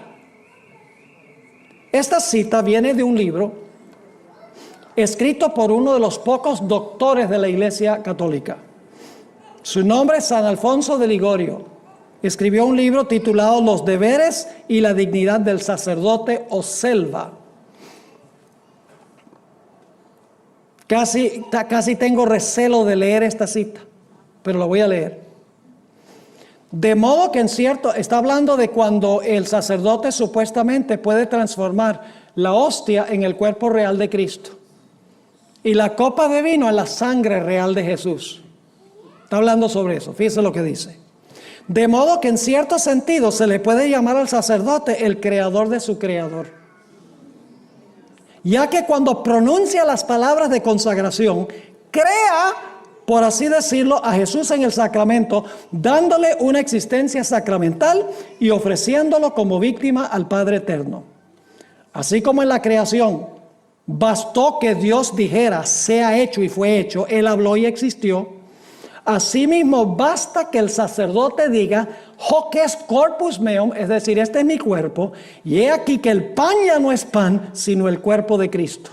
[SPEAKER 1] Esta cita viene de un libro escrito por uno de los pocos doctores de la Iglesia Católica. Su nombre es San Alfonso de Ligorio. Escribió un libro titulado Los deberes y la dignidad del sacerdote o selva. Casi tengo recelo de leer esta cita, pero la voy a leer. De modo que está hablando de cuando el sacerdote supuestamente puede transformar la hostia en el cuerpo real de Cristo y la copa de vino en la sangre real de Jesús. Está hablando sobre eso. Fíjese lo que dice. De modo que en cierto sentido se le puede llamar al sacerdote el creador de su creador. Ya que cuando pronuncia las palabras de consagración, crea, por así decirlo, a Jesús en el sacramento, dándole una existencia sacramental y ofreciéndolo como víctima al Padre Eterno. Así como en la creación, bastó que Dios dijera, sea hecho y fue hecho, Él habló y existió. Asimismo, basta que el sacerdote diga, hoc est corpus meum, es decir, este es mi cuerpo, y he aquí que el pan ya no es pan, sino el cuerpo de Cristo.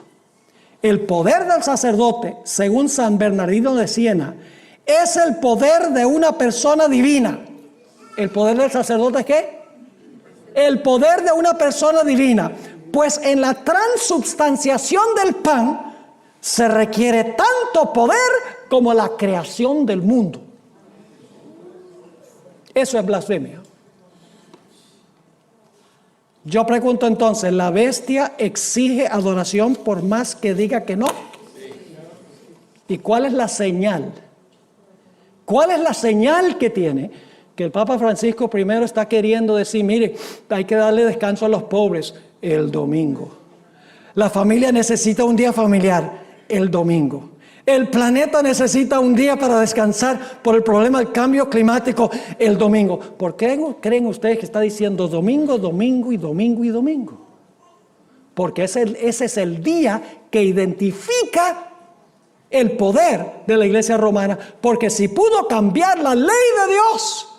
[SPEAKER 1] El poder del sacerdote, según San Bernardino de Siena, es el poder de una persona divina. ¿El poder del sacerdote es qué? El poder de una persona divina. Pues en la transubstanciación del pan se requiere tanto poder como la creación del mundo. Eso es blasfemia. Yo pregunto entonces, ¿la bestia exige adoración por más que diga que no? ¿Y cuál es la señal? ¿Cuál es la señal que tiene? Que el Papa Francisco primero está queriendo decir, mire, hay que darle descanso a los pobres el domingo. La familia necesita un día familiar el domingo. El planeta necesita un día para descansar por el problema del cambio climático el domingo. ¿Por qué creen ustedes que está diciendo domingo, domingo y domingo y domingo? Porque ese es el día que identifica el poder de la iglesia romana. Porque si pudo cambiar la ley de Dios,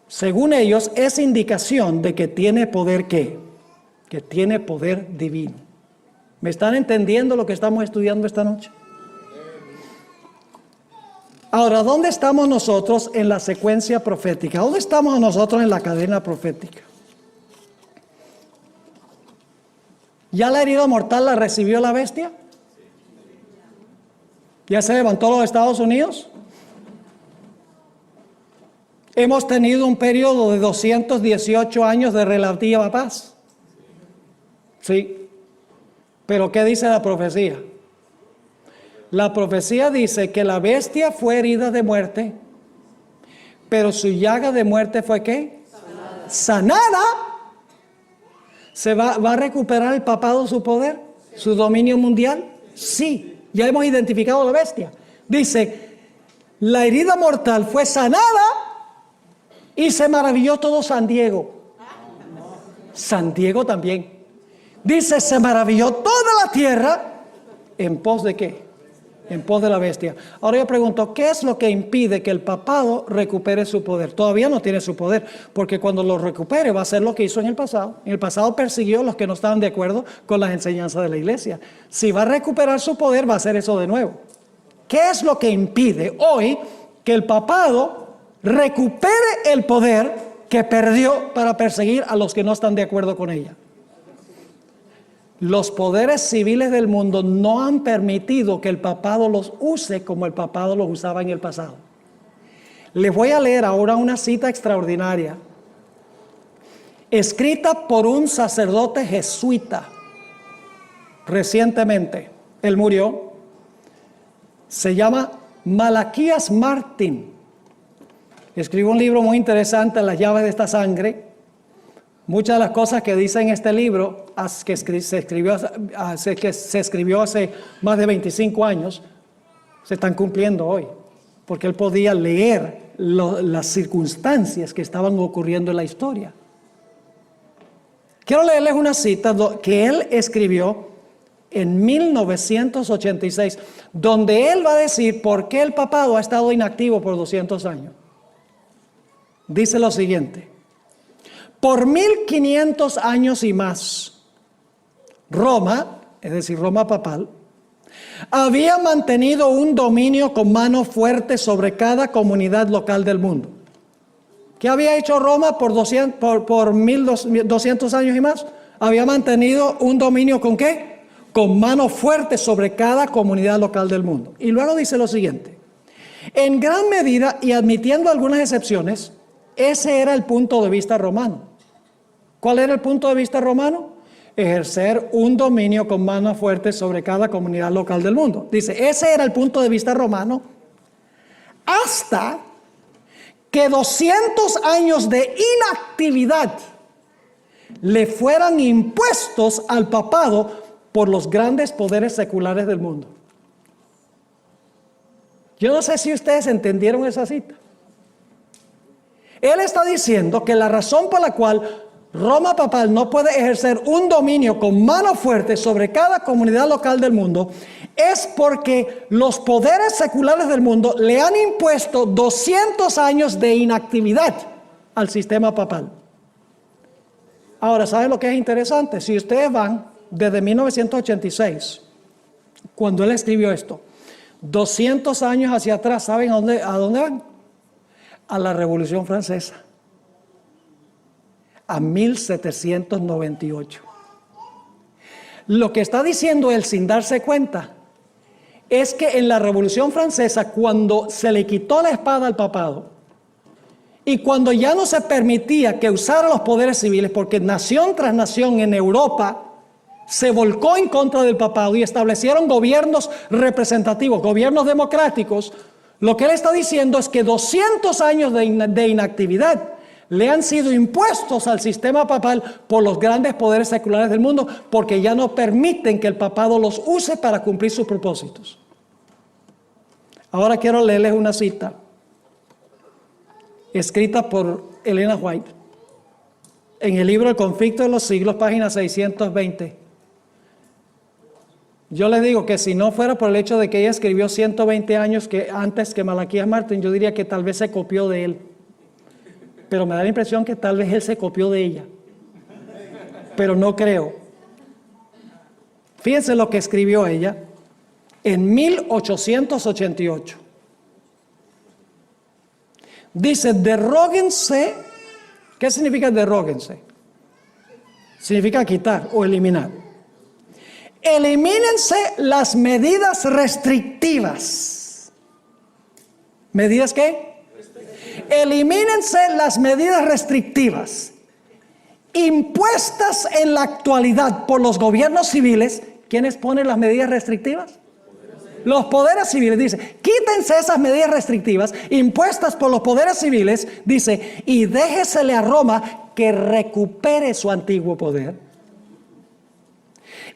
[SPEAKER 1] según ellos, es indicación de que tiene poder ¿qué? Que tiene poder divino. ¿Me están entendiendo lo que estamos estudiando esta noche? Ahora, ¿dónde estamos nosotros en la secuencia profética? ¿Dónde estamos nosotros en la cadena profética? ¿Ya la herida mortal la recibió la bestia? ¿Ya se levantó los Estados Unidos? Hemos tenido un periodo de 218 años de relativa paz. Sí. Pero ¿qué dice la profecía? La profecía dice que la bestia fue herida de muerte, pero su llaga de muerte fue ¿qué? Sanada. ¿Se va a recuperar el papado su poder, su dominio mundial? Sí, ya hemos identificado la bestia. Dice, la herida mortal fue sanada y se maravilló todo San Diego. San Diego también. Dice, se maravilló toda la tierra en pos de ¿qué? En pos de la bestia. Ahora yo pregunto, ¿qué es lo que impide que el papado recupere su poder? Todavía no tiene su poder, porque cuando lo recupere va a ser lo que hizo en el pasado. En el pasado persiguió a los que no estaban de acuerdo con las enseñanzas de la iglesia. Si va a recuperar su poder, va a hacer eso de nuevo. ¿Qué es lo que impide hoy que el papado recupere el poder que perdió para perseguir a los que no están de acuerdo con ella? Los poderes civiles del mundo no han permitido que el papado los use como el papado los usaba en el pasado. Les voy a leer ahora una cita extraordinaria, escrita por un sacerdote jesuita recientemente. Él murió. Se llama Malaquías Martín. Escribió un libro muy interesante, Las llaves de esta sangre. Muchas de las cosas que dice en este libro, que se escribió hace más de 25 años, se están cumpliendo hoy. Porque él podía leer las circunstancias que estaban ocurriendo en la historia. Quiero leerles una cita que él escribió en 1986, donde él va a decir por qué el papado ha estado inactivo por 200 años. Dice lo siguiente. Por 1500 años y más, Roma, es decir, Roma papal, había mantenido un dominio con mano fuerte sobre cada comunidad local del mundo. ¿Qué había hecho Roma por 1200 años y más? Había mantenido un dominio ¿con qué? Con mano fuerte sobre cada comunidad local del mundo. Y luego dice lo siguiente. En gran medida, y admitiendo algunas excepciones, ese era el punto de vista romano. ¿Cuál era el punto de vista romano? Ejercer un dominio con mano fuerte sobre cada comunidad local del mundo. Dice, ese era el punto de vista romano hasta que 200 años de inactividad le fueran impuestos al papado por los grandes poderes seculares del mundo. Yo no sé si ustedes entendieron esa cita. Él está diciendo que la razón por la cual Roma papal no puede ejercer un dominio con mano fuerte sobre cada comunidad local del mundo, es porque los poderes seculares del mundo le han impuesto 200 años de inactividad al sistema papal. Ahora, ¿saben lo que es interesante? Si ustedes van desde 1986, cuando él escribió esto, 200 años hacia atrás, ¿saben a dónde van? A la Revolución Francesa. A 1798. Lo que está diciendo él sin darse cuenta es que en la Revolución Francesa, cuando se le quitó la espada al papado y cuando ya no se permitía que usara los poderes civiles, porque nación tras nación en Europa se volcó en contra del papado y establecieron gobiernos representativos, gobiernos democráticos, lo que él está diciendo es que 200 años de inactividad le han sido impuestos al sistema papal por los grandes poderes seculares del mundo, porque ya no permiten que el papado los use para cumplir sus propósitos. Ahora quiero leerles una cita escrita por Elena White en el libro El conflicto de los siglos, página 620. Yo les digo que si no fuera por el hecho de que ella escribió 120 años antes que Malaquías Martín, yo diría que tal vez se copió de él. Pero me da la impresión que tal vez él se copió de ella. Pero no creo. Fíjense lo que escribió ella en 1888. Dice, derróguense. ¿Qué significa derróguense? Significa quitar o eliminar. Elimínense las medidas restrictivas. ¿Medidas qué? Elimínense las medidas restrictivas impuestas en la actualidad por los gobiernos civiles. ¿Quiénes ponen las medidas restrictivas? Los poderes civiles. Dice, quítense esas medidas restrictivas impuestas por los poderes civiles, dice, y déjesele a Roma que recupere su antiguo poder.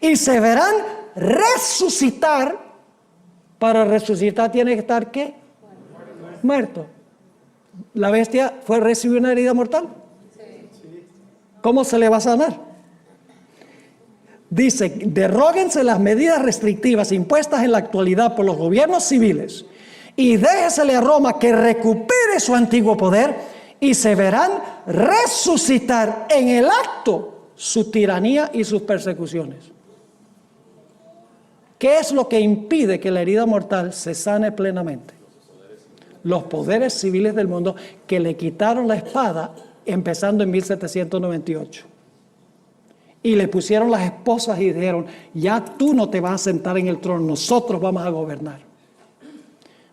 [SPEAKER 1] Y se verán resucitar. Para resucitar tiene que estar ¿qué? Muerto. ¿La bestia recibió una herida mortal? ¿Cómo se le va a sanar? Dice, derróguense las medidas restrictivas impuestas en la actualidad por los gobiernos civiles y déjesele a Roma que recupere su antiguo poder y se verán resucitar en el acto su tiranía y sus persecuciones. ¿Qué es lo que impide que la herida mortal se sane plenamente? Los poderes civiles del mundo que le quitaron la espada empezando en 1798. Y le pusieron las esposas y dijeron, ya tú no te vas a sentar en el trono, nosotros vamos a gobernar.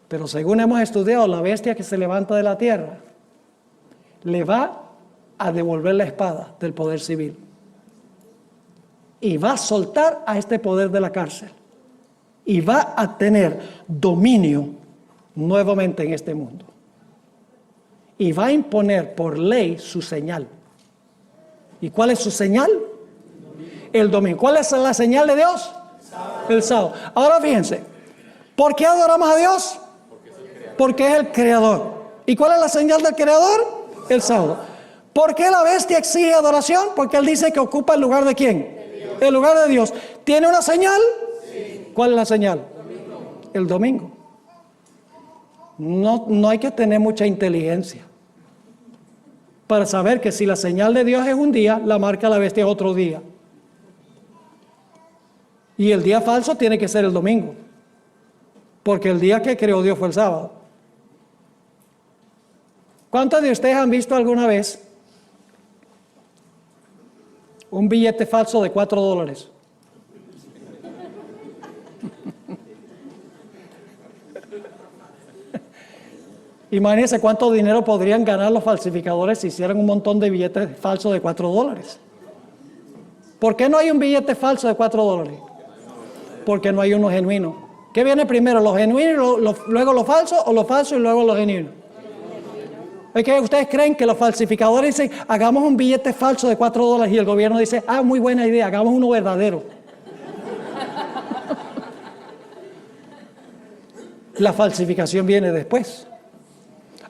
[SPEAKER 1] Pero según hemos estudiado, la bestia que se levanta de la tierra le va a devolver la espada del poder civil. Y va a soltar a este poder de la cárcel. Y va a tener dominio nuevamente en este mundo. Y va a imponer por ley su señal. ¿Y cuál es su señal? El domingo. ¿Cuál es la señal de Dios? El sábado. Ahora fíjense, ¿por qué adoramos a Dios? Porque es el creador. ¿Y cuál es la señal del creador? El sábado. ¿Por qué la bestia exige adoración? Porque él dice que ocupa el lugar de ¿quién? El lugar de Dios. ¿Tiene una señal? ¿Cuál es la señal? El domingo. No hay que tener mucha inteligencia para saber que si la señal de Dios es un día, la marca de la bestia es otro día. Y el día falso tiene que ser el domingo, porque el día que creó Dios fue el sábado. ¿Cuántos de ustedes han visto alguna vez un billete falso de $4? Imagínense cuánto dinero podrían ganar los falsificadores si hicieran un montón de billetes falsos de $4. ¿Por qué no hay un billete falso de $4? Porque no hay uno genuino. ¿Qué viene primero, lo genuino, luego lo falso, o lo falso y luego lo genuino? ¿Es que ustedes creen que los falsificadores dicen, hagamos un billete falso de $4 y el gobierno dice, muy buena idea, hagamos uno verdadero? La falsificación viene después.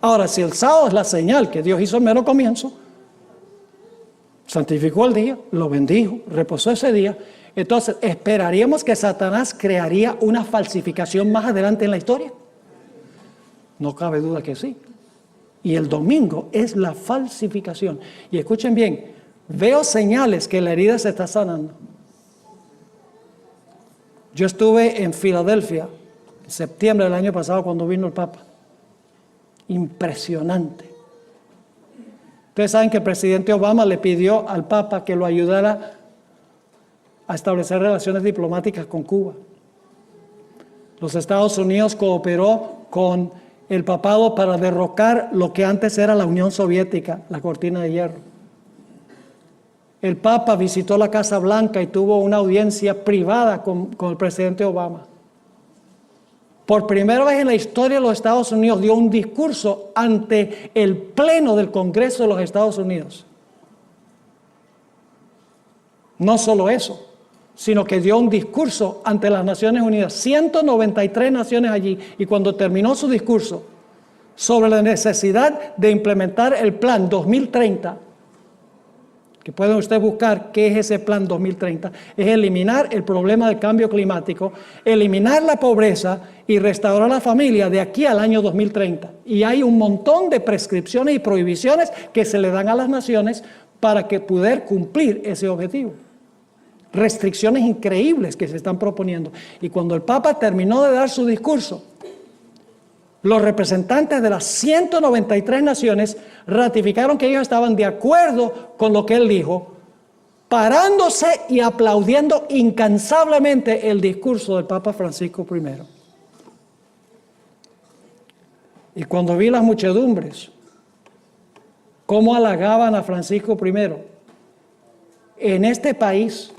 [SPEAKER 1] Ahora, si el sábado es la señal que Dios hizo en mero comienzo, santificó el día, lo bendijo, reposó ese día. Entonces, ¿esperaríamos que Satanás crearía una falsificación más adelante en la historia? No cabe duda que sí. Y el domingo es la falsificación. Y escuchen bien, veo señales que la herida se está sanando. Yo estuve en Filadelfia en septiembre del año pasado cuando vino el Papa. Impresionante. Ustedes saben que el presidente Obama le pidió al Papa que lo ayudara a establecer relaciones diplomáticas con Cuba. Los Estados Unidos cooperó con el papado para derrocar lo que antes era la Unión Soviética, la cortina de hierro. El Papa visitó la Casa Blanca y tuvo una audiencia privada con el presidente Obama. Por primera vez en la historia de los Estados Unidos dio un discurso ante el Pleno del Congreso de los Estados Unidos. No solo eso, sino que dio un discurso ante las Naciones Unidas, 193 naciones allí, y cuando terminó su discurso sobre la necesidad de implementar el Plan 2030, que pueden ustedes buscar qué es ese Plan 2030, es eliminar el problema del cambio climático, eliminar la pobreza y restaurar la familia de aquí al año 2030. Y hay un montón de prescripciones y prohibiciones que se le dan a las naciones para que poder cumplir ese objetivo. Restricciones increíbles que se están proponiendo. Y cuando el Papa terminó de dar su discurso, los representantes de las 193 naciones ratificaron que ellos estaban de acuerdo con lo que él dijo, parándose y aplaudiendo incansablemente el discurso del Papa Francisco I. Y cuando vi las muchedumbres, cómo halagaban a Francisco I, en este país,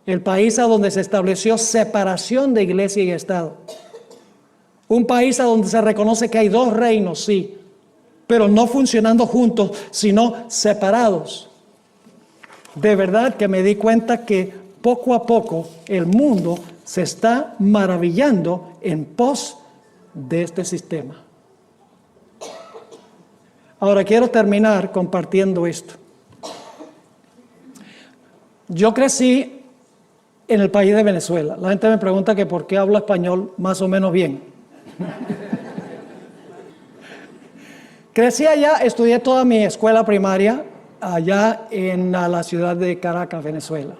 [SPEAKER 1] el país a donde se estableció separación de iglesia y Estado, un país a donde se reconoce que hay dos reinos, sí, pero no funcionando juntos, sino separados. De verdad que me di cuenta que poco a poco el mundo se está maravillando en pos de este sistema. Ahora quiero terminar compartiendo esto. Yo crecí en el país de Venezuela. La gente me pregunta que por qué hablo español más o menos bien. Crecí allá, estudié toda mi escuela primaria allá en la ciudad de Caracas, Venezuela.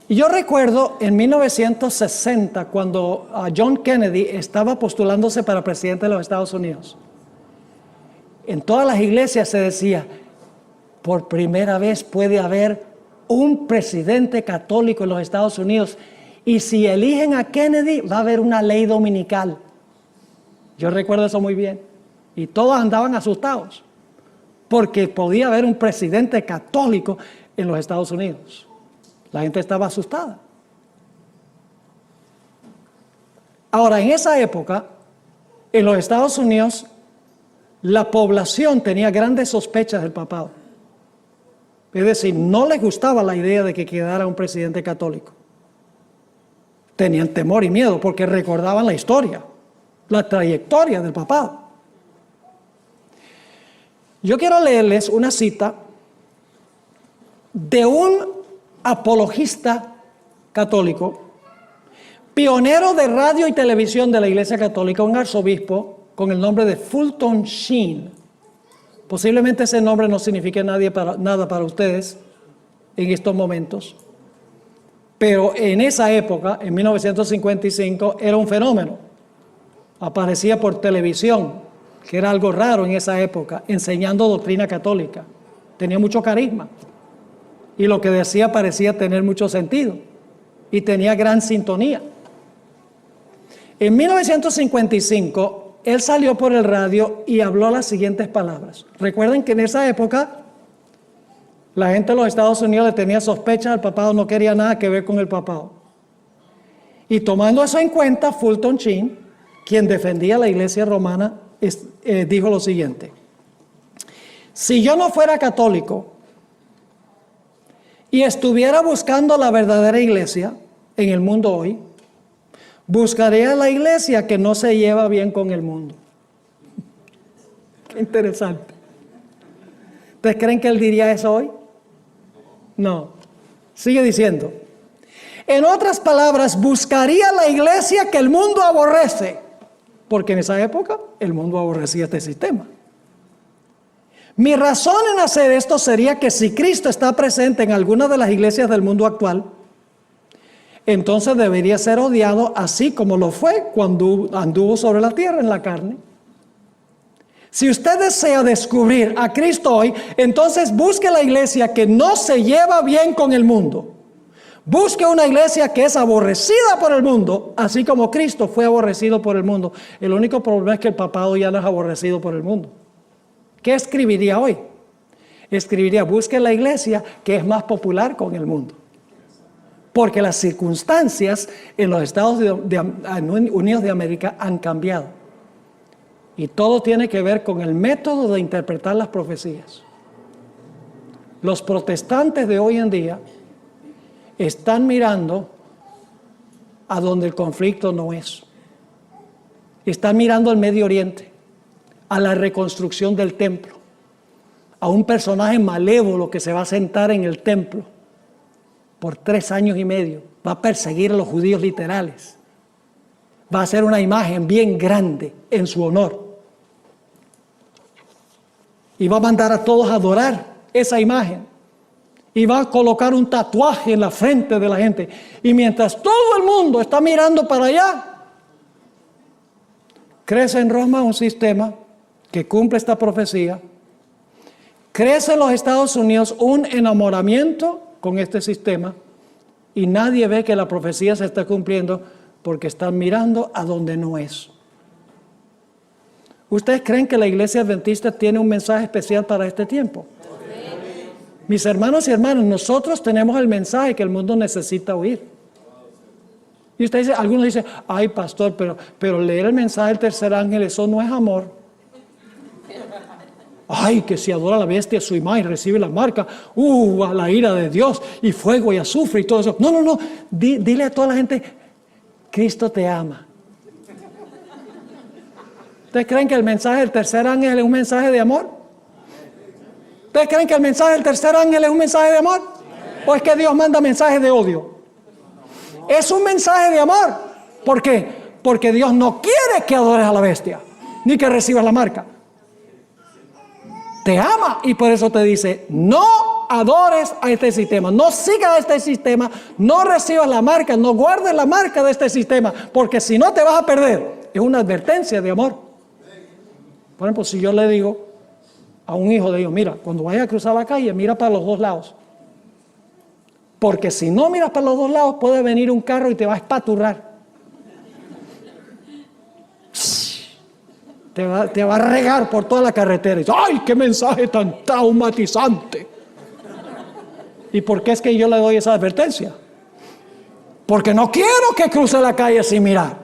[SPEAKER 1] Y yo recuerdo en 1960 cuando John Kennedy estaba postulándose para presidente de los Estados Unidos. En todas las iglesias se decía, por primera vez puede haber un presidente católico en los Estados Unidos, y si eligen a Kennedy va a haber una ley dominical. Yo recuerdo eso muy bien. Y todos andaban asustados porque podía haber un presidente católico en los Estados Unidos. La gente estaba asustada. Ahora, en esa época, en los Estados Unidos, la población tenía grandes sospechas del papado. Es decir, no les gustaba la idea de que quedara un presidente católico. Tenían temor y miedo porque recordaban la historia, la trayectoria del papado. Yo quiero leerles una cita de un apologista católico, pionero de radio y televisión de la Iglesia Católica, un arzobispo con el nombre de Fulton Sheen. Posiblemente ese nombre no signifique nada para ustedes en estos momentos, pero en esa época, en 1955, era un fenómeno. Aparecía por televisión, que era algo raro en esa época, enseñando doctrina católica. Tenía mucho carisma y lo que decía parecía tener mucho sentido y tenía gran sintonía. En 1955, él salió por el radio y habló las siguientes palabras. Recuerden que en esa época la gente de los Estados Unidos le tenía sospechas al papado, no quería nada que ver con el papado. Y tomando eso en cuenta, Fulton Sheen, quien defendía la iglesia romana, dijo lo siguiente: si yo no fuera católico y estuviera buscando la verdadera iglesia en el mundo hoy, buscaría la iglesia que no se lleva bien con el mundo. Qué interesante. ¿Ustedes creen que él diría eso hoy? No. Sigue diciendo. En otras palabras, buscaría la iglesia que el mundo aborrece, porque en esa época el mundo aborrecía este sistema. Mi razón en hacer esto sería que si Cristo está presente en alguna de las iglesias del mundo actual, entonces debería ser odiado así como lo fue cuando anduvo sobre la tierra en la carne. Si usted desea descubrir a Cristo hoy, entonces busque la iglesia que no se lleva bien con el mundo. Busque una iglesia que es aborrecida por el mundo, así como Cristo fue aborrecido por el mundo. El único problema es que el papado ya no es aborrecido por el mundo. ¿Qué escribiría hoy? Escribiría, busque la iglesia que es más popular con el mundo. Porque las circunstancias en los Estados Unidos de América han cambiado. Y todo tiene que ver con el método de interpretar las profecías. Los protestantes de hoy en día están mirando a donde el conflicto no es. Están mirando al Medio Oriente, a la reconstrucción del templo, a un personaje malévolo que se va a sentar en el templo por 3 años y medio, va a perseguir a los judíos literales, va a hacer una imagen bien grande en su honor y va a mandar a todos a adorar esa imagen y va a colocar un tatuaje en la frente de la gente, y mientras todo el mundo está mirando para allá, crece en Roma un sistema que cumple esta profecía. Crece en los Estados Unidos un enamoramiento con este sistema y nadie ve que la profecía se está cumpliendo porque están mirando a donde no es. ¿Ustedes creen que la iglesia adventista tiene un mensaje especial para este tiempo? Sí. Mis hermanos y hermanas, nosotros tenemos el mensaje que el mundo necesita oír. Y usted dice, algunos dicen, ay pastor, pero leer el mensaje del tercer ángel, eso no es amor. Ay, que si adora a la bestia su imagen, recibe la marca, a la ira de Dios, y fuego y azufre y todo eso. No. Dile a toda la gente, Cristo te ama. ¿Ustedes creen que el mensaje del tercer ángel es un mensaje de amor? ¿Ustedes creen que el mensaje del tercer ángel es un mensaje de amor? ¿O es que Dios manda mensajes de odio? Es un mensaje de amor. ¿Por qué? Porque Dios no quiere que adores a la bestia, ni que recibas la marca. Te ama y por eso te dice, no adores a este sistema, no sigas a este sistema, no recibas la marca, no guardes la marca de este sistema, porque si no te vas a perder. Es una advertencia de amor. Por ejemplo, si yo le digo a un hijo de Dios, mira, cuando vayas a cruzar la calle, mira para los 2 lados. Porque si no miras para los 2 lados, puede venir un carro y te va a espaturrar. Te va a regar por toda la carretera. Y dice, ¡ay, qué mensaje tan traumatizante! ¿Y por qué es que yo le doy esa advertencia? Porque no quiero que cruce la calle sin mirar.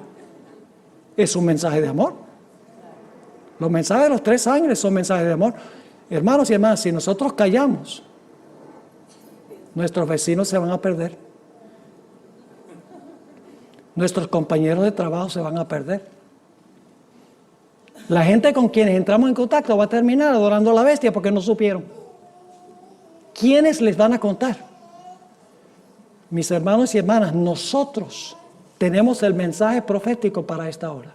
[SPEAKER 1] Es un mensaje de amor. Los mensajes de los 3 ángeles son mensajes de amor. Hermanos y hermanas, si nosotros callamos, nuestros vecinos se van a perder. Nuestros compañeros de trabajo se van a perder. La gente con quienes entramos en contacto va a terminar adorando a la bestia porque no supieron. ¿Quiénes les van a contar? Mis hermanos y hermanas, nosotros tenemos el mensaje profético para esta hora.